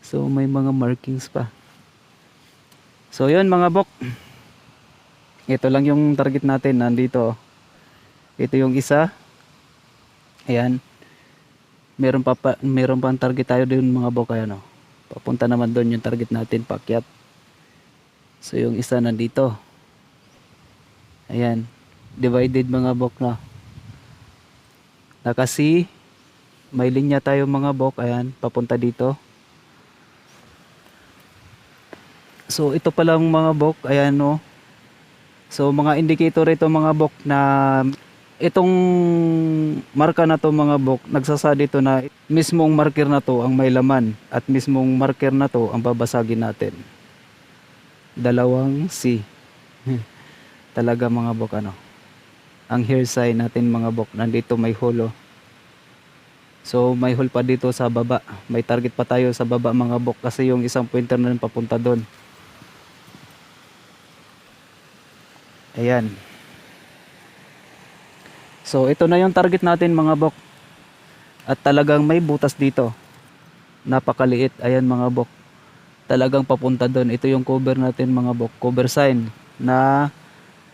So may mga markings pa. So yun mga bok. Ito lang yung target natin nandito. Ito yung isa. Ayan. Meron pang target tayo doon mga bok. Ayan o. Papunta naman doon yung target natin pakyat. So yung isa nandito. Ayan. Divided mga bok na. Nakasi. May linya tayo mga bok. Ayan, papunta dito. So ito pa lang mga bok. Ayan o. So mga indicator ito mga bok na itong marka na to mga bok. Nagsasabi ito na mismong marker na to ang may laman. At mismong marker na to ang babasagin natin. Dalawang C. Talaga mga bok ano. Ang hair sign natin mga bok. Nandito may holo. So may hole pa dito sa baba. May target pa tayo sa baba mga bok kasi yung isang pointer na rin papunta doon. Ayan. So ito na yung target natin mga bok. At talagang may butas dito. Napakaliit. Ayan mga bok. Talagang papunta doon. Ito yung cover natin mga bok. Cover sign na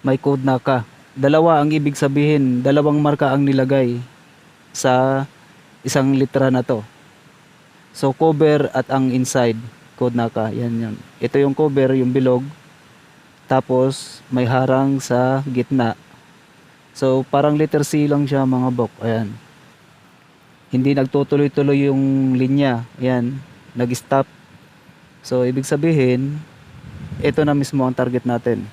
may code naka. Dalawa ang ibig sabihin. Dalawang marka ang nilagay sa isang litra na to. So cover at ang inside. Code naka. Yan yan. Ito yung cover, yung bilog. Tapos may harang sa gitna. So parang letter C lang siya mga bok. Ayan. Hindi nagtutuloy-tuloy yung linya. Ayan. Nag-stop. So ibig sabihin, ito na mismo ang target natin.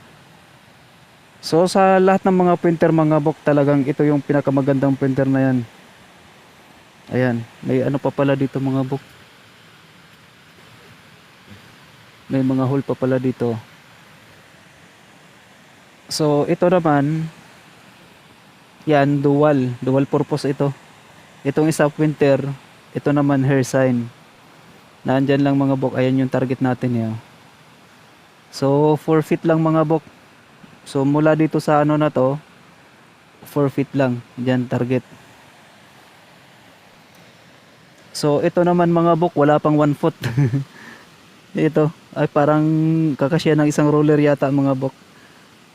So sa lahat ng mga printer mga bok, talagang ito yung pinakamagandang printer na yan. Ayan. May ano pa pala dito mga bok. May mga hole pa pala dito. So ito naman, yan, dual purpose ito. Itong isa printer, ito naman hair sign. Nandyan lang mga bok, ayan yung target natin yun. So 4 feet lang mga bok. So mula dito sa ano na to, 4 feet lang, dyan target. So ito naman mga bok, wala pang 1 foot. Ito, ay parang kakasya ng isang roller yata mga bok.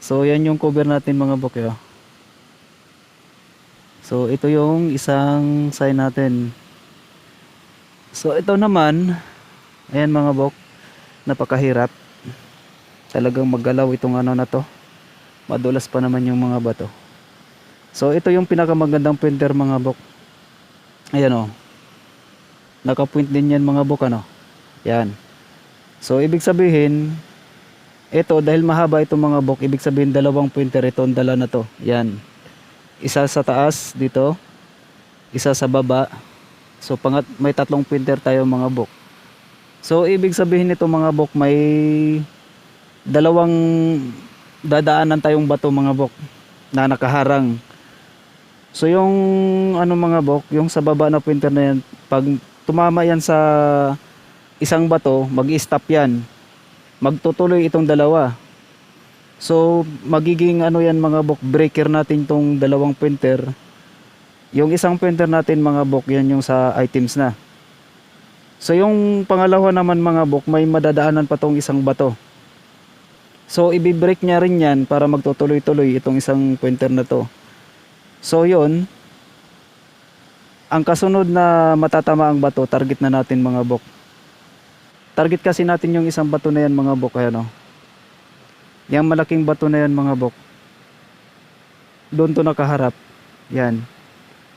So yan yung cover natin mga bok yun. So ito yung isang sign natin. So ito naman, ayan mga bok, napakahirap. Talagang maggalaw itong ano na to. Madulas pa naman yung mga bato. So ito yung pinakamagandang printer mga bok. Ayan o. Naka-point din yan mga bok ano. Yan. So ibig sabihin, ito dahil mahaba itong mga bok, ibig sabihin dalawang printer itong dala na to. Yan. Isa sa taas dito, isa sa baba. So may tatlong printer tayo mga bok. So ibig sabihin nito mga bok, may dalawang dadaanan tayong bato mga bok na nakaharang. So yung ano mga bok, yung sa baba na printer na yan, pag tumama yan sa isang bato, mag-stop yan. Magtutuloy itong dalawa. So magiging ano yan mga bok, breaker natin tong dalawang printer. Yung isang printer natin mga bok, yan yung sa items na. So yung pangalawa naman mga bok, may madadaanan pa tong isang bato. So i-break niya rin yan para magtutuloy-tuloy itong isang printer na to. So yun, ang kasunod na matatama ang bato, target na natin mga bok. Target kasi natin yung isang bato na yan mga bok. Ayan o. Yung malaking bato na yan mga bok. Doon to nakaharap. Yan.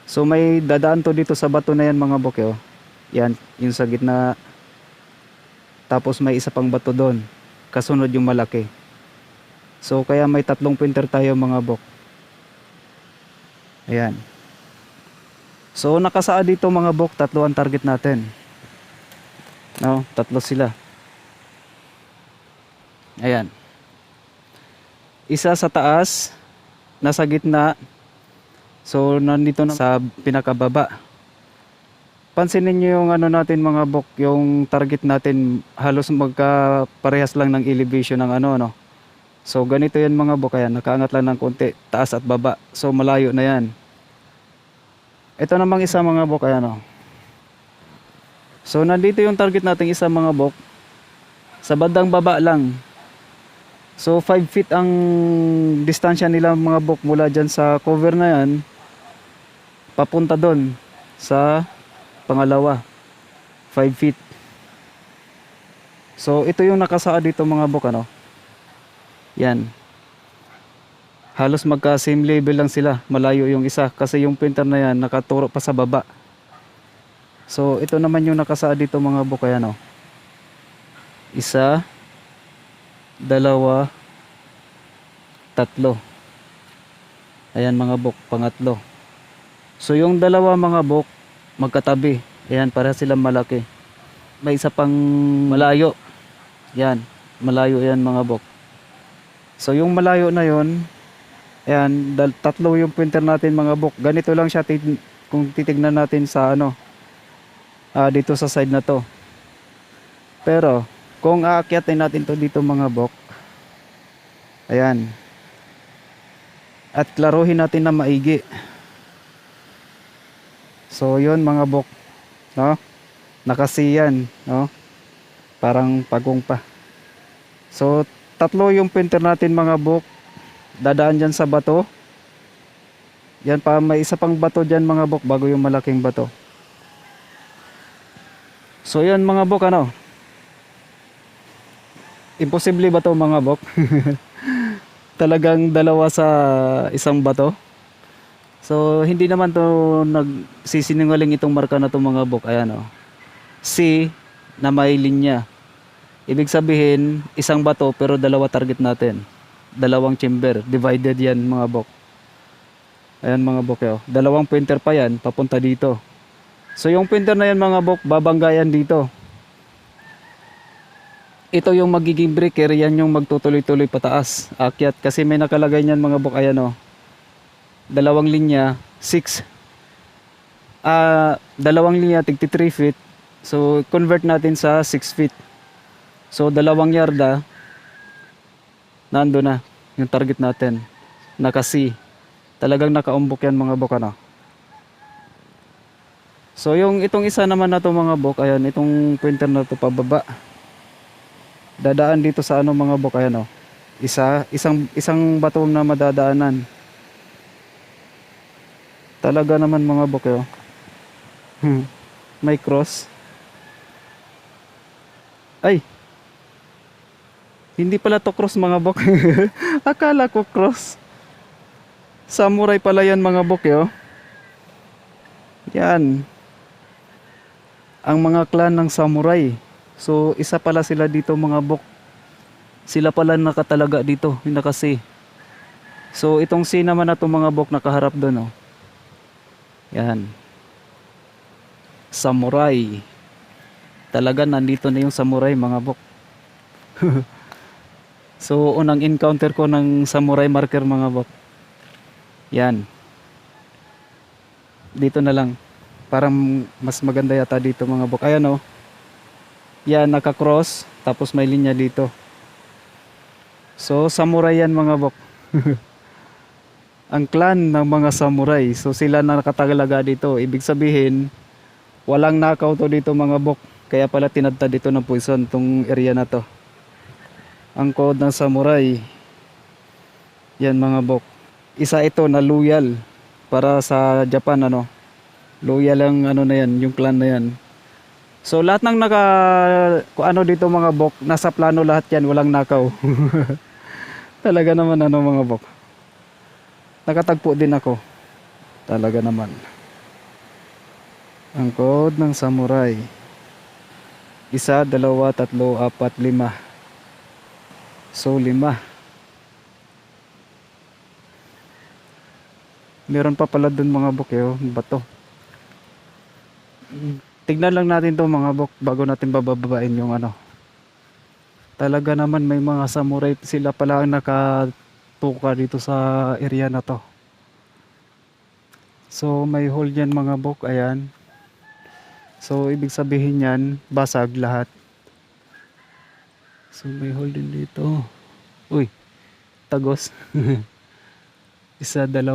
So may dadaan to dito sa bato na yan mga bok. Yo. Yan. Yung sa gitna. Tapos may isa pang bato doon. Kasunod yung malaki. So kaya may tatlong printer tayo mga bok. Ayan. So nakasaad dito mga bok, tatlo ang target natin. No, tatlo sila. Ayan. Isa sa taas, nasa gitna. So nandito na sa pinakababa. Pansinin niyo yung ano natin mga bok, yung target natin halos magkaparehas lang ng elevation ng ano no. So ganito yan mga bok, ayan, nakaangat lang ng konti, taas at baba. So malayo na yan. Ito namang isa mga bok, ayan o. So nandito yung target natin isa mga bok. Sa bandang baba lang. So 5 feet ang distansya nila mga bok mula dyan sa cover na yan. Papunta doon sa pangalawa. 5 feet. So ito yung nakasaad dito mga bok ano. Yan. Halos magka same level lang sila. Malayo yung isa kasi yung printer na yan nakaturo pa sa baba. So ito naman yung nakasaad dito mga bok, ayan o. Isa, dalawa, tatlo. Ayan mga bok, pangatlo. So yung dalawa mga bok magkatabi. Ayan, para silang malaki. May isa pang malayo. Yan, malayo yan mga bok. So yung malayo na yon, ayan, tatlo yung printer natin mga bok. Ganito lang siya kung titignan natin sa ano, dito sa side na to. Pero kung aakyatin natin to dito mga bok, ayan, at klaruhin natin na maigi. So yun mga bok, no? Nakasiyan, no? Parang pagong pa. So tatlo yung painter natin mga bok. Dadaan dyan sa bato. Yan pa, may isa pang bato dyan mga bok bago yung malaking bato. So yan mga bok, ano? Imposible ba to mga bok? Talagang dalawa sa isang bato. So hindi naman to nagsisinungaling itong marka na to mga bok. Ayan o. C na may linya. Ibig sabihin isang bato pero dalawa target natin. Dalawang chamber. Divided yan mga bok. Ayan mga bok yo. Dalawang pointer pa yan papunta dito. So yung pointer na yan mga bok babanggayan dito. Ito yung magiging breaker, yan yung magtutuloy-tuloy pataas, akyat. Kasi may nakalagay niyan mga bok, ayan o. Dalawang linya, 6. Dalawang linya, 3 feet. So, convert natin sa 6 feet. So, 2 yarda, nando na yung target natin. Naka-C. Talagang nakaumbok yan mga bok, ano. So, yung itong isa naman na to mga bok, ayan, itong pointer na to pababa. Dadaan dito sa ano mga bok, ayan o. Isang bato na madadaanan. Talaga naman mga bok yo. May cross. Ay. Hindi pala to cross mga bok. Akala ko cross. Samurai pala yan mga bok yo. Yan. Ang mga clan ng samurai. So isa pala sila dito mga bok. Sila pala nakatalaga dito, yung naka-C. So itong C naman na to mga bok nakaharap doon oh. Yan. Samurai. Talaga nandito na yung samurai mga bok. So unang encounter ko ng samurai marker mga bok. Yan. Dito na lang. Parang mas maganda yata dito mga bok. Ayan oh. Yan, naka-cross, tapos may linya dito. So, samurai yan mga bok. Ang clan ng mga samurai. So, sila na nakatalaga dito. Ibig sabihin, walang nakaw to dito mga bok. Kaya pala tinadtad dito ng poison tong area na to. Ang code ng samurai. Yan mga bok. Isa ito na loyal. Para sa Japan, ano. Loyal ang ano na yan, yung clan na yan. So lahat ng ano dito mga bok, nasa plano lahat yan, walang nakaw. Talaga naman ano mga bok. Nakatagpo din ako. Talaga naman. Ang code ng samurai. 1, 2, 3, 4, 5. So 5. Meron pa pala dun mga bok yo, bato. Tignan lang natin to mga bok bago natin bababain yung ano. Talaga naman may mga samurai sila pala ang nakatuka dito sa area na to. So may hole yan mga bok, ayan. So ibig sabihin yan basag lahat. So may hole din dito. Uy, tagos. 1, 2, 3.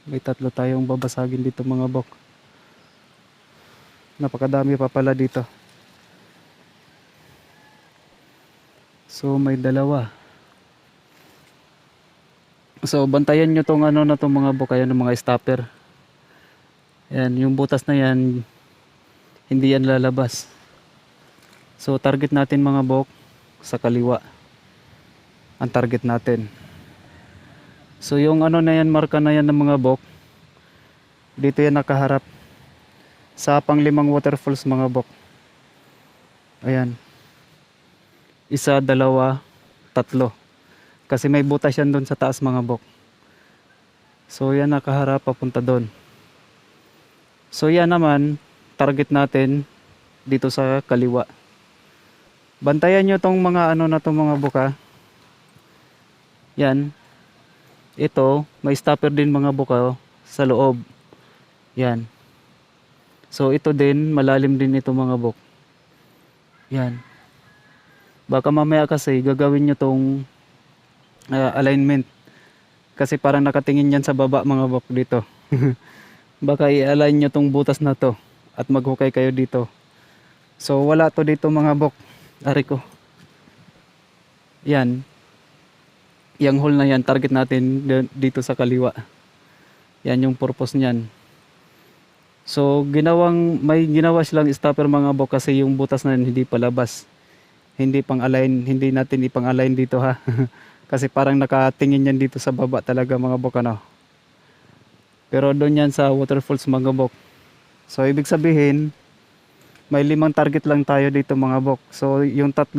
May 3 tayong babasagin dito mga bok. Napakadami pa pala dito. So may 2. So bantayan nyo tong ano na tong mga bok, ayan ng mga stopper. Yan, yung butas na yan hindi yan lalabas. So target natin mga bok sa kaliwa. Ang target natin. So yung ano na yan, marka na yan ng mga bok, dito yan nakaharap sa pang-5 waterfalls mga bok. Ayan. 1, 2, 3. Kasi may butas yan doon sa taas mga bok. So yan nakaharap papunta doon. So yan naman target natin dito sa kaliwa. Bantayan nyo tong mga ano na tong mga bok ha. Yan. Ito may stopper din mga bok ha, sa loob. Yan. So ito din, malalim din ito mga bok. Yan. Baka mamaya kasi gagawin nyo tong alignment. Kasi parang nakatingin yan sa baba mga bok dito. Baka i-align nyo tong butas na to at maghukay kayo dito. So wala to dito mga bok. Ari ko. Yan. Yang hole na yan, target natin dito sa kaliwa. Yan yung purpose niyan. So may ginawa silang stopper mga bok kasi yung butas na yun hindi palabas. Hindi pang align, hindi natin ipang align dito ha. Kasi parang nakatingin yan dito sa baba talaga mga bok ano. Pero doon yan sa waterfalls mga bok. So ibig sabihin may 5 target lang tayo dito mga bok. So yung 3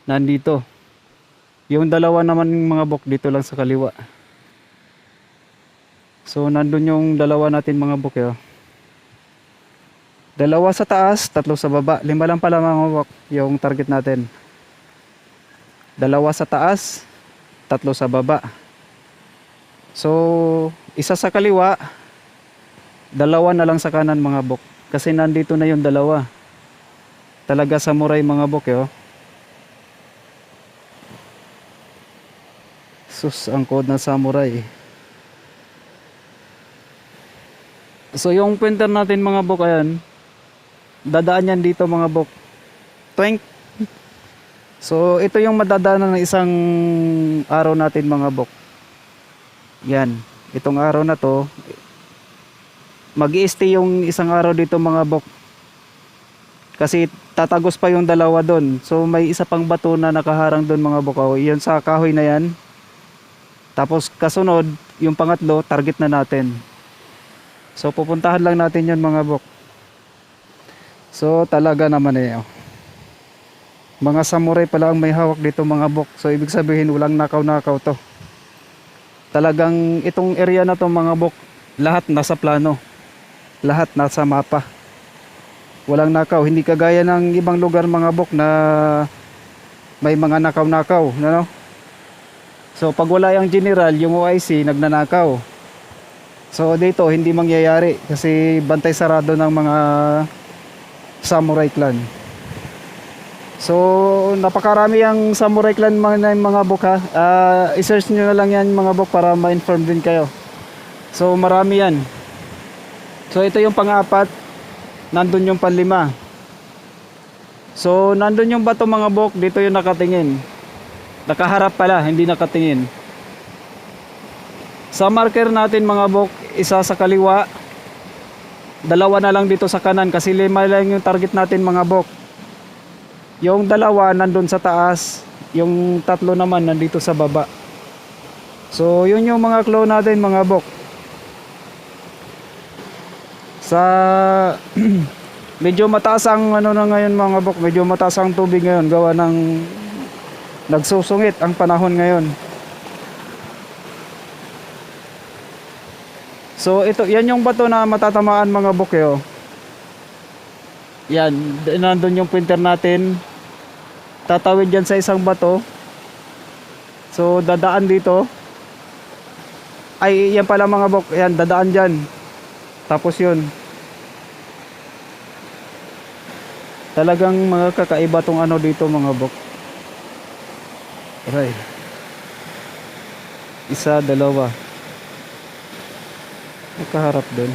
nandito. Yung 2 naman mga bok dito lang sa kaliwa. So nandun yung 2 natin mga bok 2 sa taas, 3 sa baba. 5 lang pala mga bok yung target natin. 2 sa taas, 3 sa baba. So, 1 sa kaliwa, 2 na lang sa kanan mga bok. Kasi nandito na yung 2. Talaga samurai mga bok Sus, ang code ng samurai. So, yung pointer natin mga bok ayan. Dadaan yan dito mga bok. Twink. So ito yung madadaanan ng isang araw natin mga bok. Yan. Itong araw na to mag-i-stay yung isang araw dito mga bok. Kasi tatagos pa yung 2 doon. So may isa pang bato na nakaharang doon mga bok. Yan sa kahoy na yan. Tapos kasunod yung pangatlo target na natin. So pupuntahan lang natin yun mga bok. So talaga naman mga samurai pala ang may hawak dito mga bok. So ibig sabihin walang nakaw-nakaw to. Talagang itong area na to mga bok, lahat nasa plano. Lahat nasa mapa. Walang nakaw. Hindi kagaya ng ibang lugar mga bok na may mga nakaw-nakaw. Ano? So pag wala yung general, yung OIC nagnanakaw. So dito hindi mangyayari kasi bantay sarado ng mga samurai clan. So napakarami ang samurai clan mga bok ha. I-search nyo na lang yan mga bok para ma-inform din kayo. So marami yan. So ito yung pang-4. Nandun yung pang-5. So nandun yung bato mga bok. Dito yung nakatingin. Nakaharap pala, hindi nakatingin. Sa marker natin mga bok, 1 sa kaliwa, 2 na lang dito sa kanan kasi 5 lang yung target natin mga bok. Yung 2 nandun sa taas, yung 3 naman nandito sa baba. So yun yung mga clue natin mga bok. Sa medyo mataas ang ano na ngayon mga bok, medyo mataas ang tubig ngayon gawa ng nagsusungit ang panahon ngayon. So ito, yan yung bato na matatamaan mga bok Yan, nandun yung pointer natin. Tatawid dyan sa isang bato. So dadaan dito. Ay yan pala mga bok, yan dadaan dyan. Tapos yun. Talagang mga kakaiba tong ano dito mga bok. Aray. 1, 2. Nakaharap doon.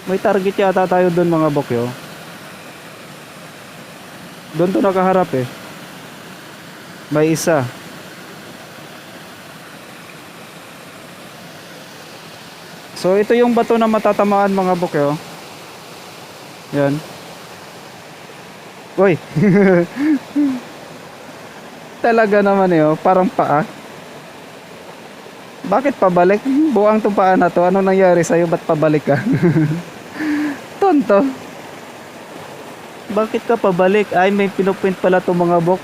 May target yata tayo doon mga bok Doon to nakaharap May 1. So ito yung bato na matatamaan mga bok Yan. Uy. Talaga naman parang paa. Bakit pabalik? Buang tong paa na to. Ano nangyari sa'yo? Ba't pabalik ka? Tonto. Bakit ka pabalik? Ay, may pinuprint pala to mga bok.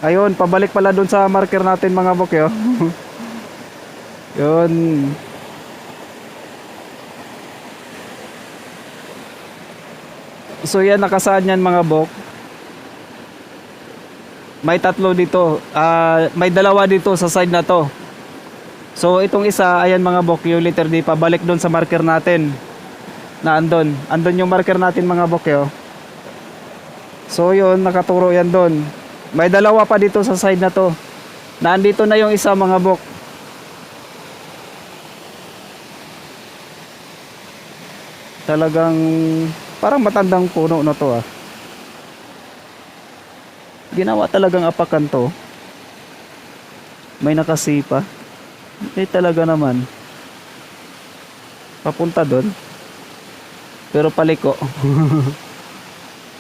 Ayun, pabalik pala dun sa marker natin mga bok Yun. So yan, nakasaan yan mga bok. May tatlo dito. May dalawa dito sa side na to. So itong isa, ayan mga bok, yung letter D, pabalik doon sa marker natin. Na andon. Andon yung marker natin mga bok, yo. So yun, nakaturo yan doon. May dalawa pa dito sa side na to. Na andito na yung isa mga bok. Talagang parang matandang puno na to, ah. Ginawa talagang apakan to. May nakasipa. Talaga naman. Papunta doon. Pero paliko.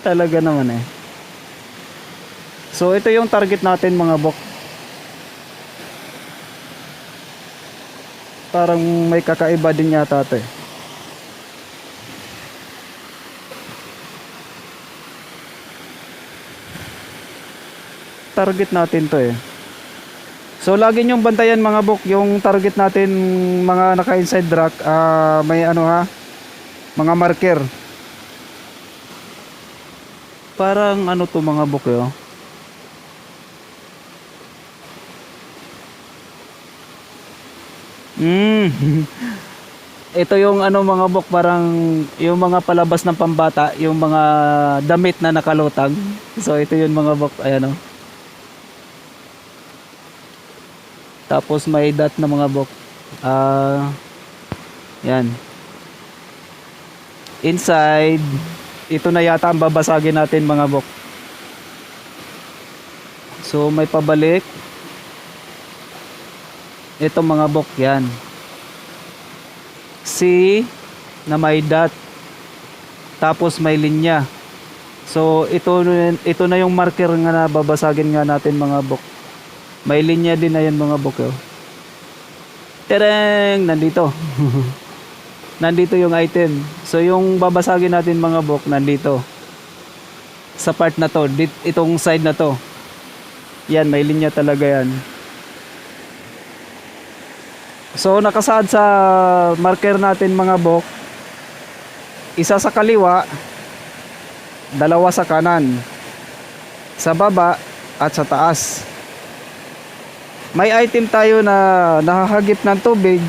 Talaga naman eh. So ito yung target natin mga bok. Parang may kakaiba din yata ito eh. Target natin to eh. So lagi nyong bantayan mga bok, yung target natin mga naka-inside rack, may ano ha, mga marker. Parang ano to mga bok yo. Ito yung ano mga bok, parang yung mga palabas ng pambata, yung mga damit na nakalutang. So ito yung mga bok, ayan o. Tapos may dot na mga bok. Yan. Inside, ito na yata ang babasagin natin mga bok. So may pabalik. Ito mga bok, yan. C na may dot. Tapos may linya. So ito na yung marker nga na babasagin nga natin mga bok. May linya din na yan mga bok. Tereng! Nandito. Nandito yung item. So yung babasagin natin mga bok, nandito. Sa part na to. Itong side na to. Yan, may linya talaga yan. So nakasaad sa marker natin mga bok. Isa sa kaliwa. Dalawa sa kanan. Sa baba at sa taas. May item tayo na nahahagip ng tubig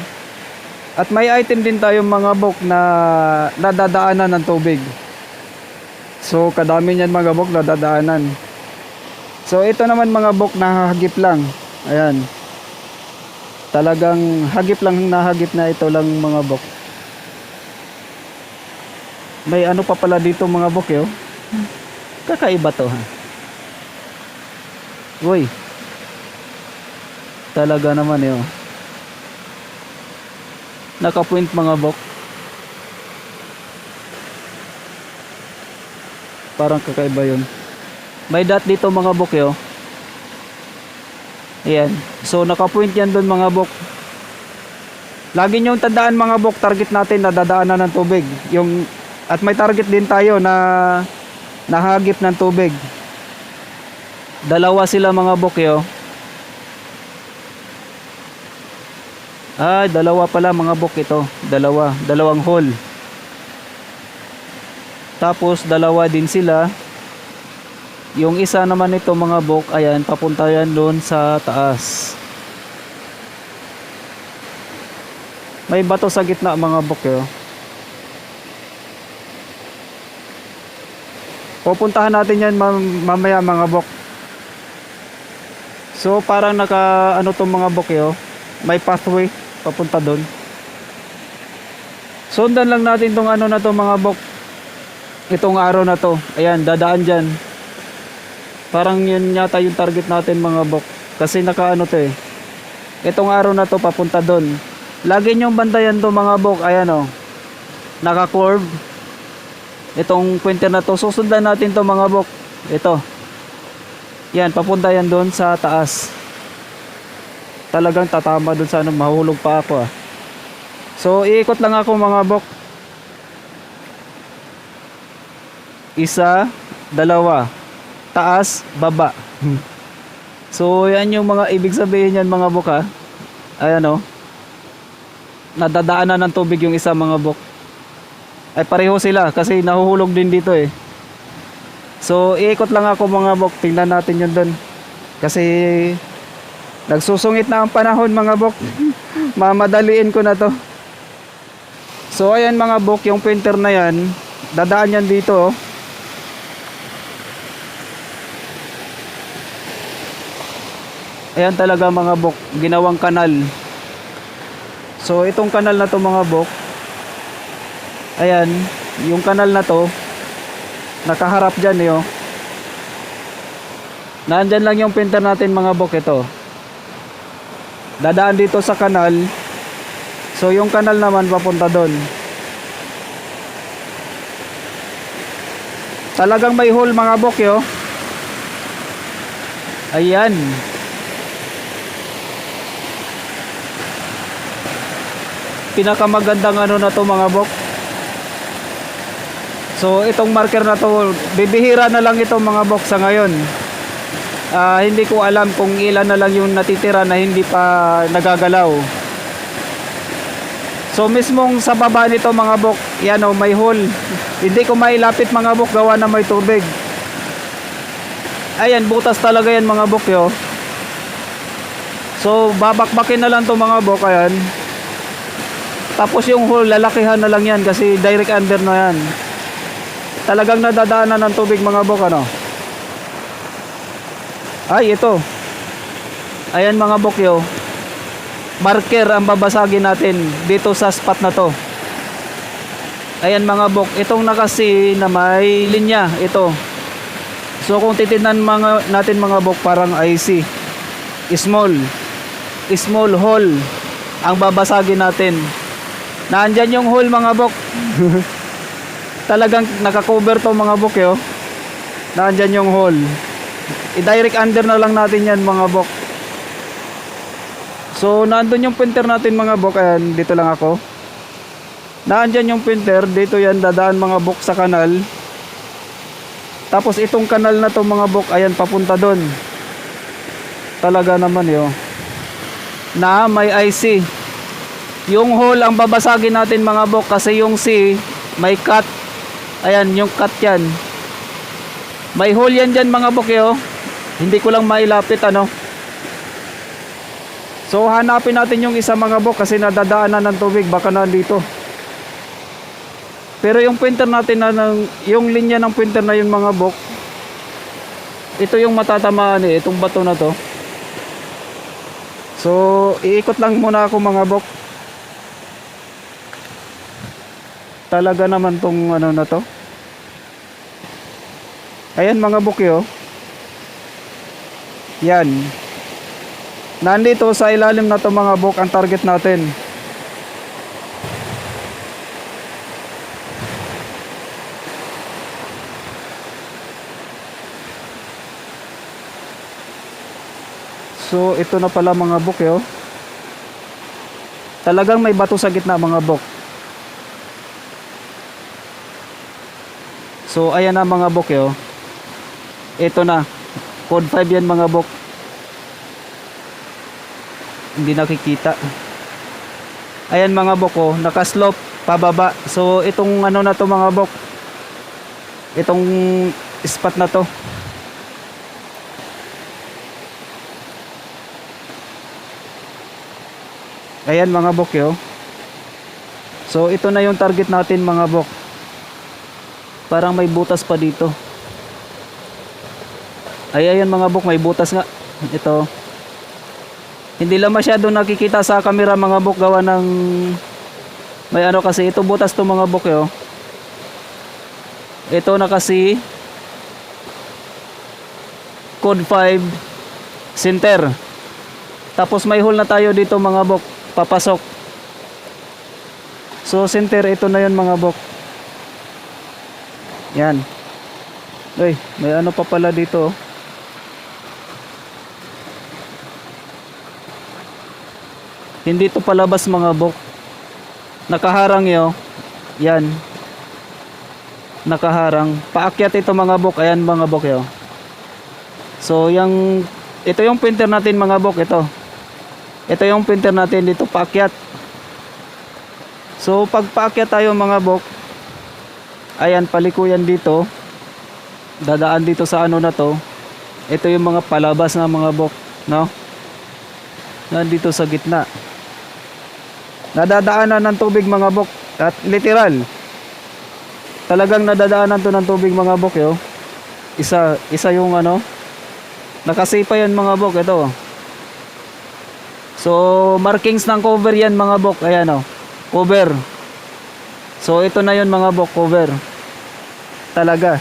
at may item din tayo mga bok na nadadaanan ng tubig. So kadami niyan mga bok nadadaanan. So ito naman mga bok nahahagip lang. Ayan. Talagang hagip lang, nahagip na ito lang mga bok. May ano pa pala dito mga bok yo. Kakaiba to ha. Uy. Talaga naman yun. Naka-point mga bok. Parang kakaiba yun. May dot dito mga bok yo. Ayan. So naka-point yan doon mga bok. Lagi nyo tandaan mga bok, target natin na dadaanan ng tubig. At may target din tayo na nahagip ng tubig. Dalawa sila mga bok yo. Dalawa pala mga bok ito. Dalawang hole. Tapos dalawa din sila. Yung isa naman ito mga bok, ayan, papunta yan doon sa taas. May bato sa gitna mga bok yo. Pupuntahan natin yan mamaya mga bok. So parang naka ano tong mga bok yo. May pathway papunta doon. Sundan lang natin tong ano na to mga bok. Itong araw na to. Ayan, dadaan dyan. Parang yun yata yung target natin mga bok. Kasi naka ano to eh. Itong araw na to papunta doon. Lagi nyong bantayan to mga bok. Ayan o. Naka-curve. Itong pointer na to. Susundan natin to mga bok. Ito. Yan, papunta yan doon sa taas. Talagang tatama dun sa ano, mahulog pa ako ah. So iikot lang ako mga bok. Isa, dalawa, taas, baba. So yan yung mga ibig sabihin yan mga bok ha. Ayan o. Nadadaanan ng tubig yung isa mga bok. Ay pareho sila kasi nahuhulog din dito eh. So iikot lang ako mga bok. Tingnan natin yun dun. Kasi nagsusungit na ang panahon mga bok. Mamadaliin ko na to. So ayan mga bok, yung printer na yan, dadaan yan dito. Ayan talaga mga bok, ginawang kanal. So itong kanal na to mga bok, ayan, yung kanal na to nakaharap dyan eh, oh. Nandyan lang yung printer natin mga bok, ito. Dadaan dito sa kanal. So yung kanal naman papunta doon. Talagang may hole mga bok, yo. Ayan. Pinakamagandang ano na to mga bok. So itong marker na to, bibihira na lang ito mga bok sa ngayon. Hindi ko alam kung ilan na lang yung natitira na hindi pa nagagalaw. So mismong sa baba nito mga bok, yan o, may hole. Hindi ko mailapit mga bok, gawa na may tubig. Ayan, butas talaga yan mga bok, yo. So babakbakin na lang to mga bok, ayan. Tapos yung hole, lalakihan na lang yan kasi direct under na yan. Talagang nadadaanan ng tubig mga bok, ano. Ay, ito. Ayan mga bok, yo. Marker ang babasagin natin dito sa spot na to. Ayan mga bok, itong nakasi na may linya, ito. So kung titignan natin mga bok, parang IC. Small hole ang babasagin natin. Naandyan yung hole mga bok. Talagang nakakover to mga bok, yo. Naandyan yung hole. I-direct under na lang natin yan mga bok. So nandun yung printer natin mga bok. Ayan, dito lang ako. Naandyan yung printer. Dito yan dadaan mga bok sa kanal. Tapos itong kanal na to mga bok, ayan, papunta doon. Talaga naman, yo. Na may IC. Yung hole ang babasagin natin mga bok, kasi yung C may cut. Ayan, yung cut yan. May hole yan dyan mga bok, yo. Hindi ko lang mailapit, ano. So hanapin natin yung isa mga bok, kasi nadadaanan ng tubig, baka nandito. Pero yung printer natin na yung linya ng printer na yun mga bok, ito yung matatamaan eh, itong bato na to. So iikot lang muna ako mga bok. Talaga naman tong ano na to. Ayan mga bok, yo. Yan. Nandito sa ilalim na to mga bok ang target natin. So ito na pala mga bok, yo. Talagang may bato sa gitna mga bok. So ayan na mga bok, yo. Ito na. Code 5 yan mga bok. Hindi nakikita. Ayan mga bok, oh, nakaslope pababa. So itong ano na to mga bok, itong spot na to, ayan mga bok, yo. So ito na yung target natin mga bok. Parang may butas pa dito. Ayan mga bok, may butas nga. Ito. Hindi lang masyado nakikita sa camera mga bok, gawa ng may ano kasi ito butas to mga bok, yo. Ito na kasi code 5 center. Tapos may hole na tayo dito mga bok, papasok. So center, ito na yun mga bok. Yan. Uy, may ano pa pala dito, oh. Hindi to palabas mga bok. Nakaharang, yo. Yan. Nakaharang. Paakyat ito mga bok. Ayan mga bok, yo. So ito yung printer natin mga bok. Ito yung printer natin dito, paakyat. So pag paakyat tayo mga bok, ayan, palikuyan dito. Dadaan dito sa ano na to. Ito yung mga palabas na mga bok, no? Nandito sa gitna. Nadadaanan ng tubig mga bok. At literal. Talagang nadadaanan to ng tubig mga bok, yo. Isa yung ano. Nakasipa yan mga bok, ito. So, markings ng cover yan mga bok. Ayan o. Cover. So, ito na yun mga bok, cover. Talaga.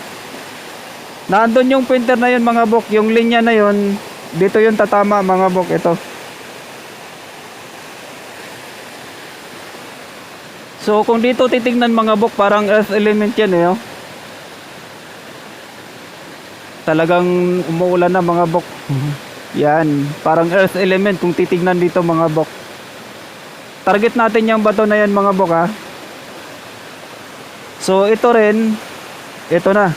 Naandun yung printer na yun mga bok. Yung linya na yun, dito yun tatama mga bok. Ito. So kung dito titingnan mga bok, parang earth element yan eh. Oh. Talagang umuulan na mga bok. Yan. Parang earth element kung titingnan dito mga bok. Target natin yung bato na yan mga bok ha. So ito rin. Ito na.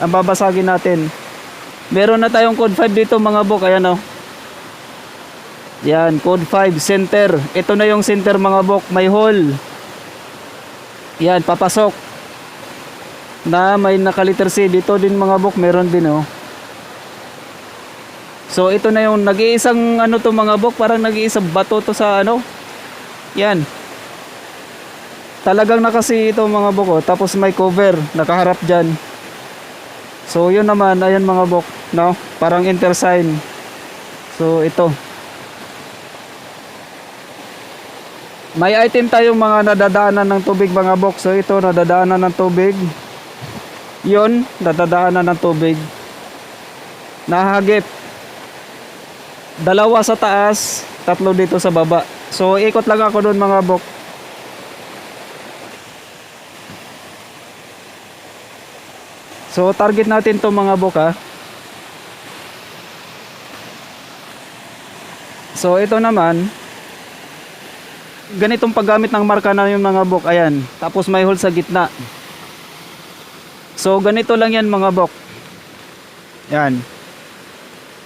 Ang babasagin natin. Meron na tayong code 5 dito mga bok. Ayan o. Yan. Code 5 center. Ito na yung center mga bok. May hole. Yan. Papasok. Na may nakaliter C. Dito din mga bok. Meron din o. So ito na yung nag-iisang ano to mga bok. Parang nag-iisang bato to sa ano. Yan. Talagang nakasi ito mga bok o. Tapos may cover. Nakaharap dyan. So yun naman, ayan mga bok, no? Parang intersign. So ito. May item tayong mga nadadaanan ng tubig mga bok. So ito, nadadaanan ng tubig. Yun, nadadaanan ng tubig. Nahagip. 2 sa taas, 3 dito sa baba. So ikot lang ako doon mga bok. So target natin to mga bok ha. So ito naman, ganitong paggamit ng marka na yung mga bok. Ayan, tapos may hole sa gitna. So ganito lang yan mga bok. Yan.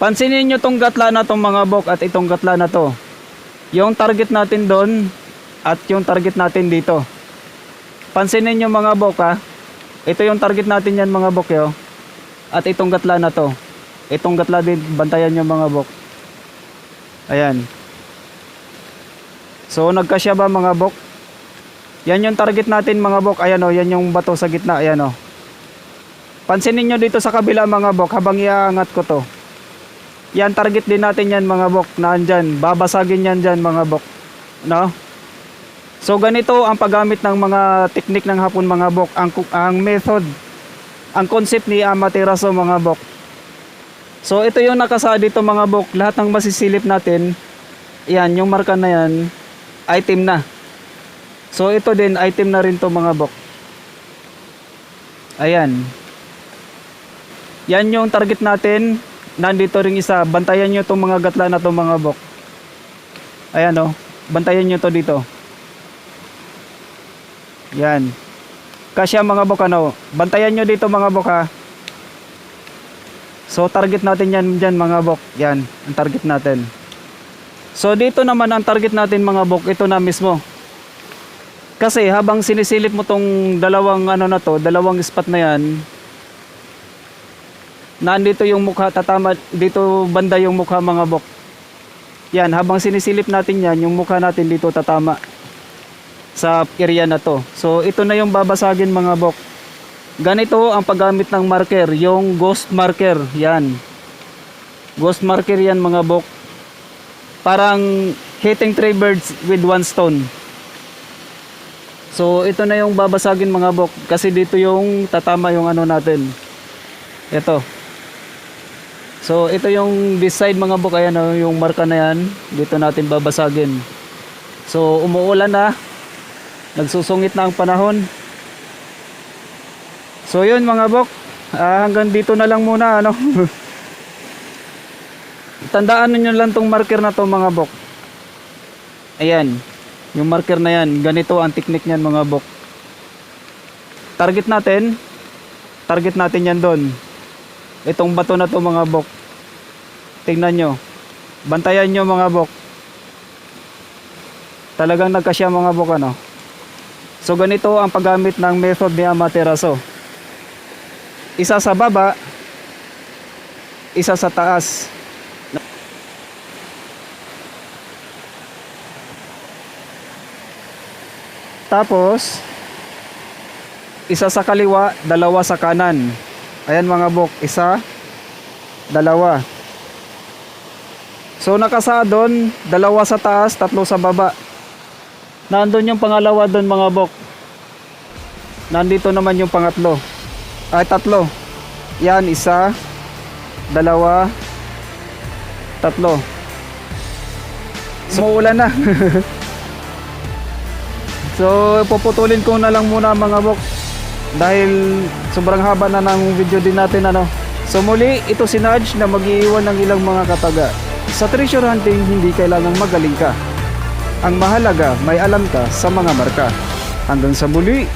Pansinin nyo tong gatla na tong mga bok at itong gatla na to. Yung target natin doon at yung target natin dito. Pansinin nyo mga bok ha. Ito yung target natin yan mga bok yo. At itong gatla na to. Itong gatla din, bantayan nyo mga bok. Ayan. So nagkasya ba mga bok? Yan yung target natin mga bok. Ayan o, yan yung bato sa gitna. Ayan o. Pansinin nyo dito sa kabila mga bok habang iaangat ko to. Yan, target din natin yan mga bok. Naandyan, babasagin yan dyan mga bok. No? So ganito ang paggamit ng mga teknik ng hapon mga bok. Ang method, ang concept ni Amaterasu mga bok. So ito yung nakasa dito mga bok. Lahat ng masisilip natin, yan, yung marka na yan, item na. So ito din, item na rin to mga bok. Ayan. Yan yung target natin. Nandito ring isa. Bantayan nyo itong mga gatla na to mga bok. Ayan o. Bantayan nyo to dito. Yan. Kasya mga bok ano. Bantayan nyo dito mga bok ha. So target natin yan dyan mga bok. Yan. Ang target natin. So dito naman ang target natin mga bok. Ito na mismo. Kasi habang sinisilip mo tong dalawang ano na to. Dalawang spot na yan. Nandito yung mukha. Tatama dito banda yung mukha mga bok. Yan. Habang sinisilip natin yan. Yung mukha natin dito tatama. Sa area na to. So ito na yung babasagin mga bok. Ganito ang paggamit ng marker, yung ghost marker. Yan. Ghost marker yan mga bok. Parang hitting 3 birds with 1 stone. So ito na yung babasagin mga bok kasi dito yung tatama yung ano natin. Ito. So ito yung this side mga bok, ayan yung marka na yan. Dito natin babasagin. So umuulan na. Nagsusungit na ang panahon. So yun mga bok, hanggang dito na lang muna ano. Tandaan niyo lang tong marker na to mga bok. Ayan, yung marker na yan, ganito ang technique niyan mga bok. Target natin yan doon. Itong bato na to mga bok. Tingnan nyo. Bantayan nyo mga bok. Talagang nagkasya mga bok ano. So ganito ang paggamit ng method ni Amaterasu. Isa sa baba, isa sa taas. Tapos, isa sa kaliwa, dalawa sa kanan. Ayan mga bok, isa, dalawa. So nakasa doon, dalawa sa taas, tatlo sa baba. Nandun yung pangalawa doon mga bok. Nandito naman yung pangatlo. Ay, tatlo. Yan, isa, dalawa, tatlo. Sumuulan na. So, puputulin ko na lang muna mga bok. Dahil sobrang haba na ng video din natin ano. So muli, ito si Nudge na mag-iiwan ng ilang mga kataga. Sa treasure hunting, hindi kailangang magaling ka. Ang mahalaga, may alam ka sa mga marka. Hanggang sa muli,